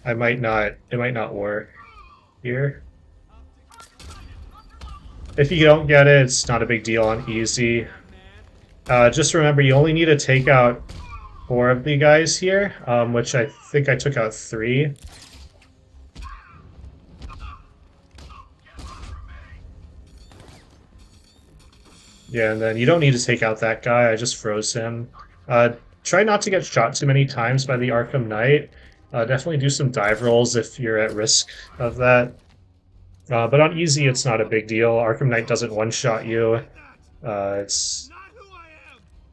It might not work here. If you don't get it, it's not a big deal on easy. Just remember, you only need to take out 4 of the guys here, which I think I took out 3. Yeah, and then you don't need to take out that guy, I just froze him. Try not to get shot too many times by the Arkham Knight. Definitely do some dive rolls if you're at risk of that. But on easy, it's not a big deal. Arkham Knight doesn't one-shot you. It's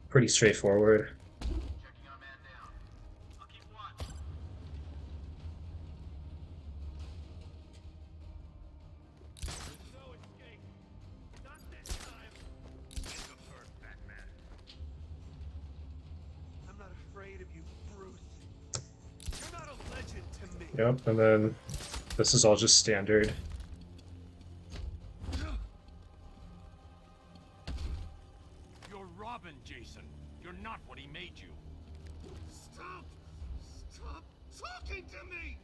pretty straightforward. Yep, and then this is all just standard. You're Robin, Jason. You're not what he made you. Stop! Stop talking to me!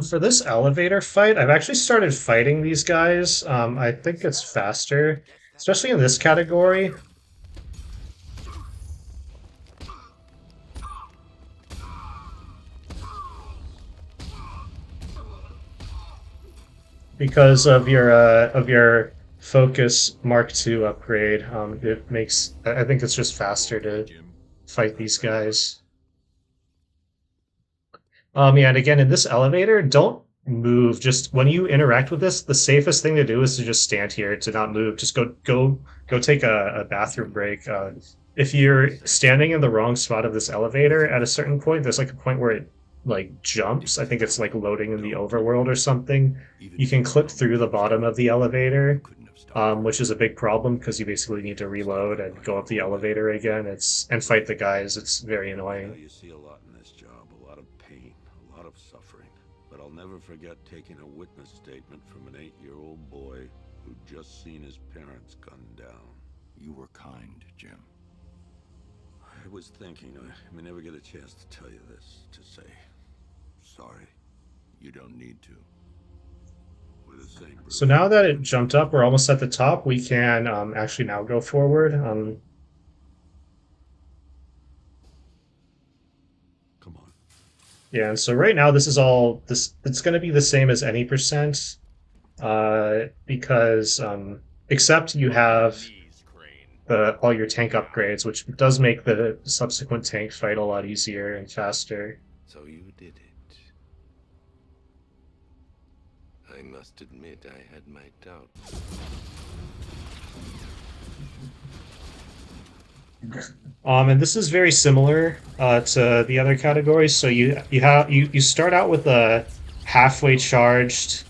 For this elevator fight, I've actually started fighting these guys. I think it's faster, especially in this category. Because of your Focus Mark II upgrade, it makes, I think it's just faster to fight these guys. Yeah, and again, in this elevator, don't move. Just when you interact with this, the safest thing to do is to just stand here, to not move. Just go take a bathroom break. If you're standing in the wrong spot of this elevator, at a certain point, there's like a point where it like jumps. I think it's like loading in the overworld or something. You can clip through the bottom of the elevator, which is a big problem because you basically need to reload and go up the elevator again. And fight the guys. It's very annoying. You see a lot in this job, a lot of pain, a lot of suffering. but I'll never forget taking a witness statement from an 8-year-old boy who'd just seen his parents gunned down. You were kind, Jim. I was thinking I may never get a chance to tell you this, to say sorry. You don't need to. We're the same, Bruce. So now that it jumped up, we're almost at the top. We can actually now go forward. Come on. Yeah, and so right now this is all this. It's going to be the same as any percent, because except you have all your tank upgrades, which does make the subsequent tank fight a lot easier and faster. So you did it. I must admit I had my doubts. And this is very similar to the other categories. So you start out with a halfway charged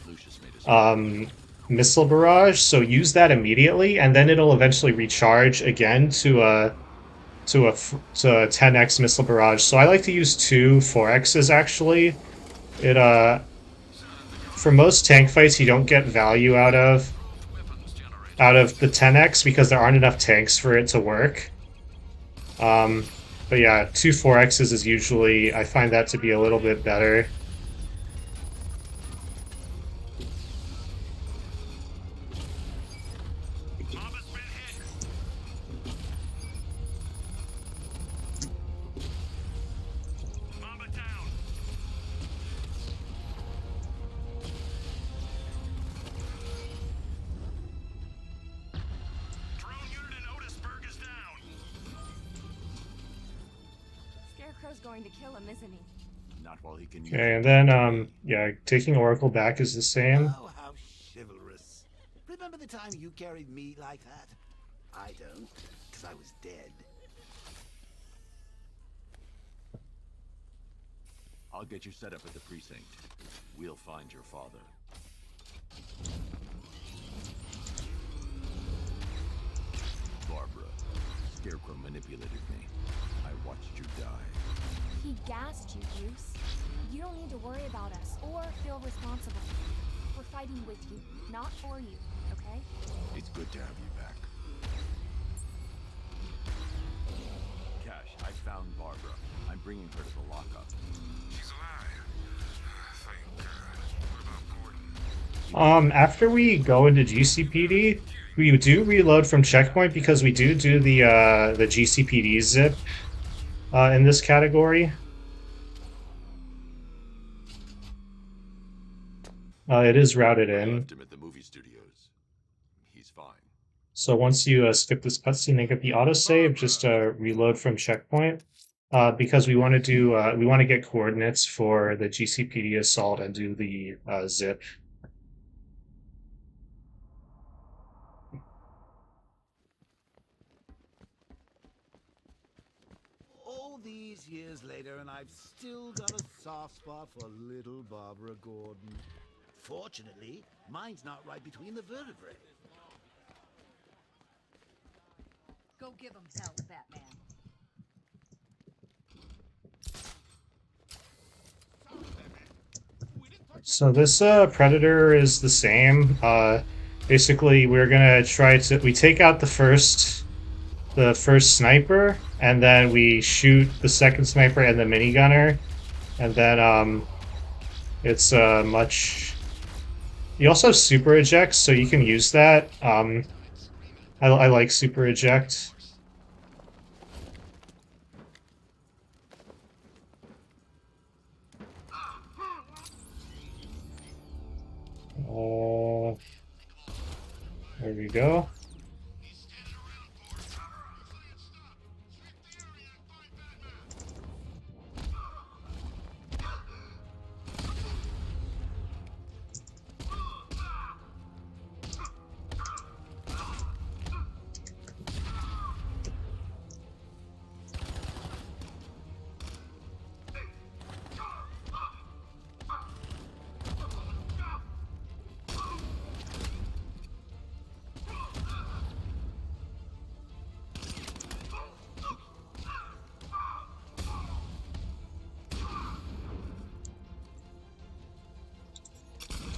missile barrage. So use that immediately, and then it'll eventually recharge again to a 10x missile barrage. So I like to use 2 4x's actually. It for most tank fights you don't get value out of the 10x because there aren't enough tanks for it to work. But yeah, 2 4x's is usually, I find that to be a little bit better. Going to kill him, isn't he? Not while he can use Okay, and then yeah, taking Oracle back is the same. Oh, how chivalrous. Remember the time you carried me like that? I don't, because I was dead. I'll get you set up at the precinct. We'll find your father. Barbara, Scarecrow manipulated me. I watched you die. He gassed you, Bruce. You don't need to worry about us or feel responsible. We're fighting with you, not for you, okay? It's good to have you back. Cash, I found Barbara. I'm bringing her to the lockup. She's alive. What about Gordon? After we go into GCPD, we do reload from checkpoint because we do the GCPD zip in this category. It is routed in. Left him at the movie studios. He's fine. So once you skip this cutscene and get the autosave, just reload from checkpoint. Because we want to get coordinates for the GCPD assault and do the zip. All these years later, and I've still got a soft spot for little Barbara Gordon. Fortunately, mine's not right between the vertebrae. Go give him hell, Batman. So this Predator is the same. Basically, we're gonna we take out the first sniper, and then we shoot the second sniper and the minigunner, and then it's much. You also have super eject, so you can use that. I like super eject. There we go.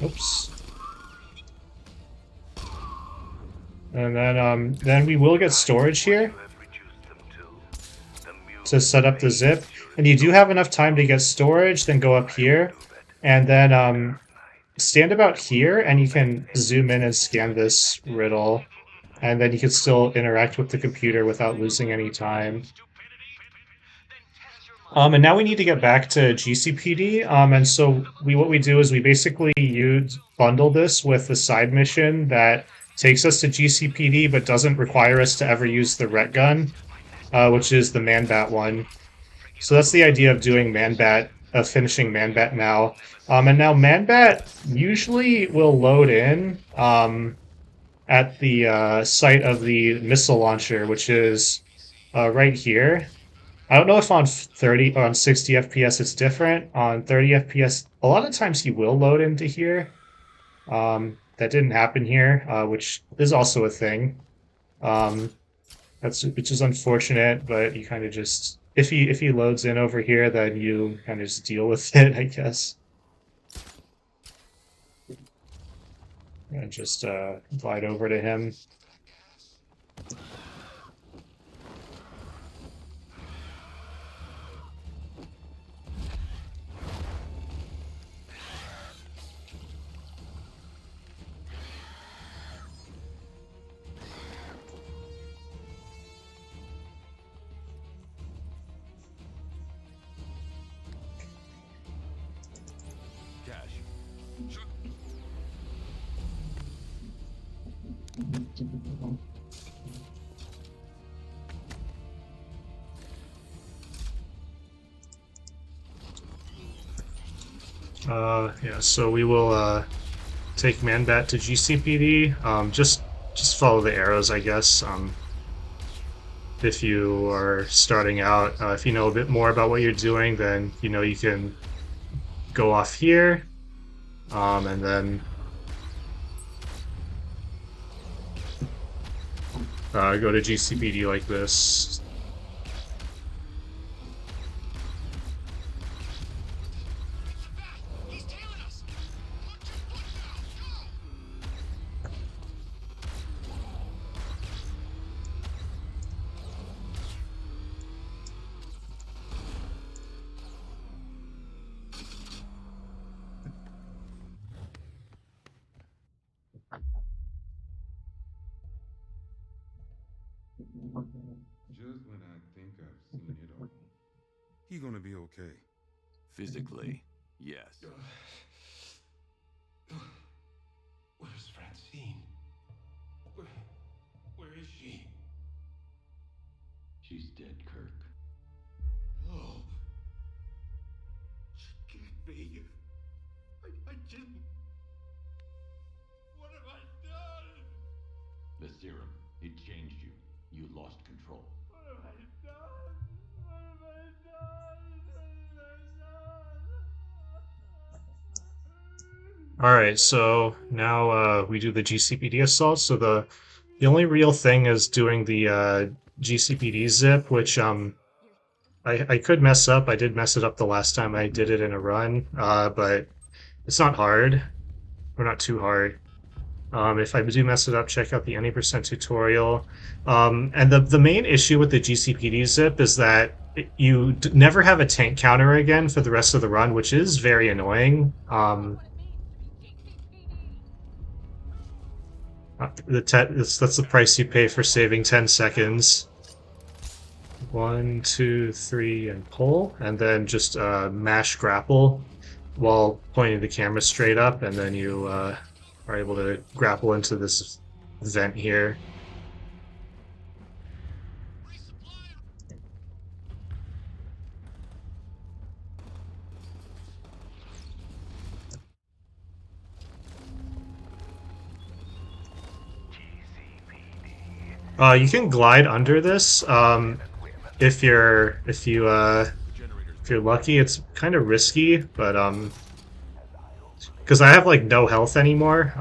Oops. And then we will get storage here to set up the zip. And you do have enough time to get storage, then go up here, and then stand about here, and you can zoom in and scan this riddle, and then you can still interact with the computer without losing any time. And now we need to get back to GCPD, and so what we do is we basically bundle this with the side mission that takes us to GCPD but doesn't require us to ever use the ret gun, which is the Man-Bat one. So that's the idea of doing Man-Bat, of finishing Man-Bat now. And now Man-Bat usually will load in at the site of the missile launcher, which is right here. I don't know if on 30 or on 60 FPS it's different. On 30 FPS, a lot of times he will load into here. That didn't happen here, which is also a thing. Which is unfortunate, but you kind of just if he loads in over here, then you kind of just deal with it, I guess. And just glide over to him. Yeah, so we will take Man-Bat to GCPD. Just follow the arrows, I guess. If you are starting out, if you know a bit more about what you're doing, then you know you can go off here, and then go to GCPD like this. Just when I think I've seen it all. He gonna be okay. Physically, yes. Where's Francine? Where is she? She's dead, Kirk. No. She can't be. I didn't. What have I done? The serum, it changed you. You lost control. What have I done? What have I done? What have I done? Alright, so now we do the GCPD assault. So the only real thing is doing the GCPD zip, which I could mess up. I did mess it up the last time I did it in a run, but it's not hard, or not too hard. If I do mess it up, check out the any % tutorial. And the main issue with the GCPD zip is that you never have a tank counter again for the rest of the run, which is very annoying. That's the price you pay for saving 10 seconds. 1, 2, 3, and pull, and then just mash grapple while pointing the camera straight up, and then you are able to grapple into this vent here. You can glide under this if you're lucky. It's kind of risky, but because I have like no health anymore.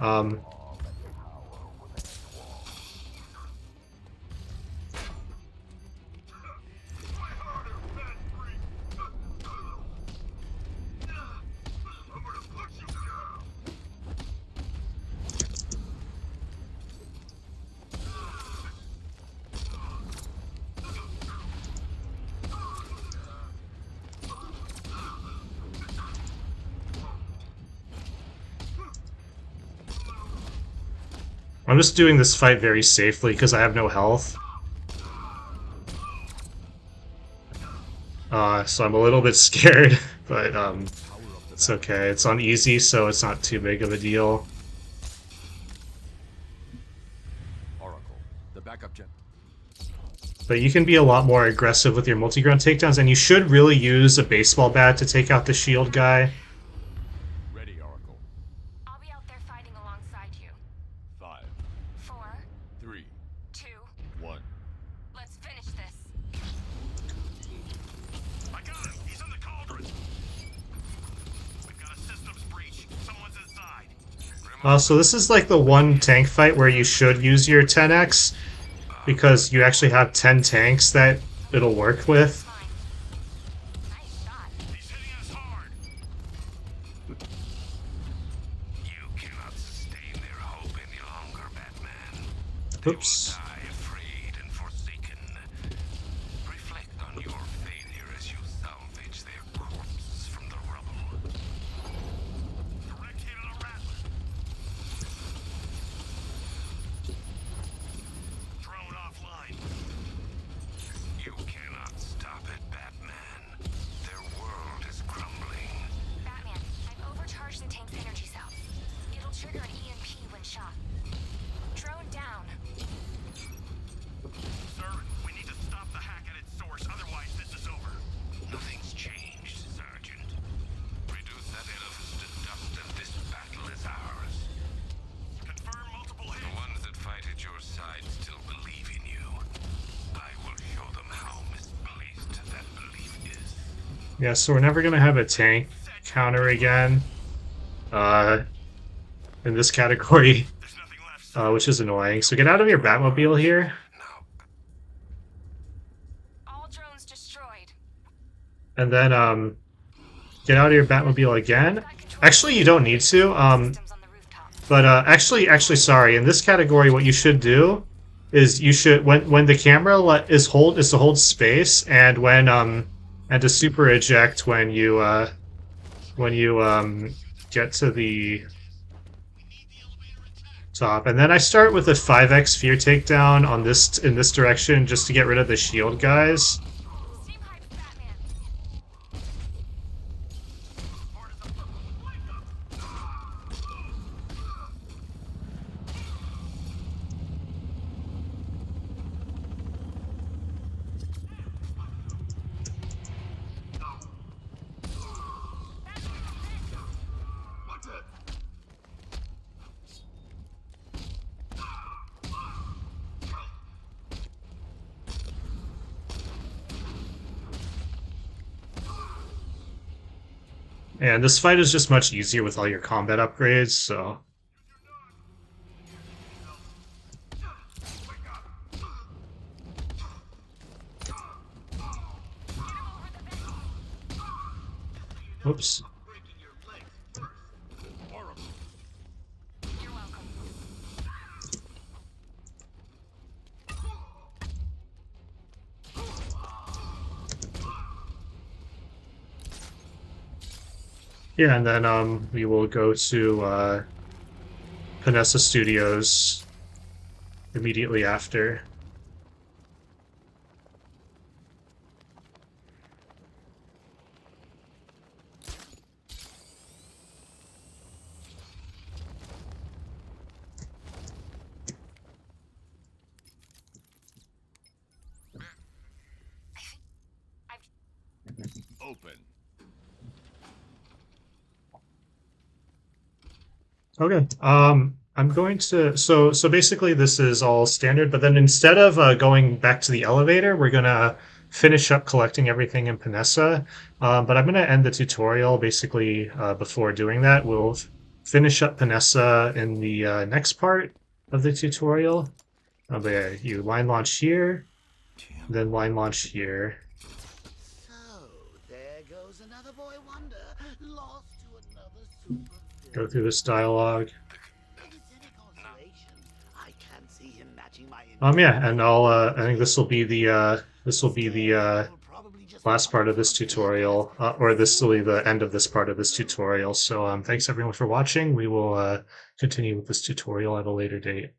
I'm just doing this fight very safely because I have no health. So I'm a little bit scared, but it's okay. It's on easy, so it's not too big of a deal. Oracle, the backup jet. But you can be a lot more aggressive with your multi-ground takedowns, and you should really use a baseball bat to take out the shield guy. Ready, Oracle. I'll be out there fighting alongside you. 5, 4, 3, 2, 1. let's finish this. I got him! He's in the cauldron! We've got a systems breach. Someone's inside. So this is like the one tank fight where you should use your 10x, because you actually have 10 tanks that it'll work with. Nice shot. He's hitting us hard. You cannot sustain their hope any longer, Batman. Oops. Die afraid and forsaken. Reflect on your failure as you salvage their corpses from the rubble. Direct hit on a rattler. Drone offline. You cannot stop it, Batman. Their world is crumbling. Batman, I've overcharged the tank's energy cells. It'll trigger an EMP when shot. Drone down. Sir, we need to stop the hack at its source, otherwise this is over. Nothing's changed, Sergeant. Reduce that edifice to dust and this battle is ours. Confirm multiple hits. The ones that fight at your side still believe in you. I will show them how misplaced that belief is. Yeah, so we're never gonna have a tank counter again. In this category, There's nothing left, sir. which is annoying. So get out of your Batmobile here, Now, All drones destroyed. and then get out of your Batmobile again. Actually, you don't need to. Systems on the rooftop. But actually, sorry. In this category, what you should do is you should when the camera is to hold space, and when and to super eject when you get to the top. And then I start with a 5x fear takedown on in this direction just to get rid of the shield guys. Steam hype, Batman. And this fight is just much easier with all your combat upgrades, so... Oops. You're welcome. Yeah, and then we will go to Panesa Studios immediately after. Open. Okay. I'm going to so basically this is all standard, but then instead of going back to the elevator, we're gonna finish up collecting everything in Panesa. But I'm gonna end the tutorial basically before doing that. We'll finish up Panesa in the next part of the tutorial. But yeah, you line launch here, then line launch here. So, there goes another boy wonder, lost to another super Go through this dialogue. I can't see him matching my Yeah, and I think this will be the last part of this tutorial, or this will be the end of this part of this tutorial. So thanks everyone for watching. We will continue with this tutorial at a later date.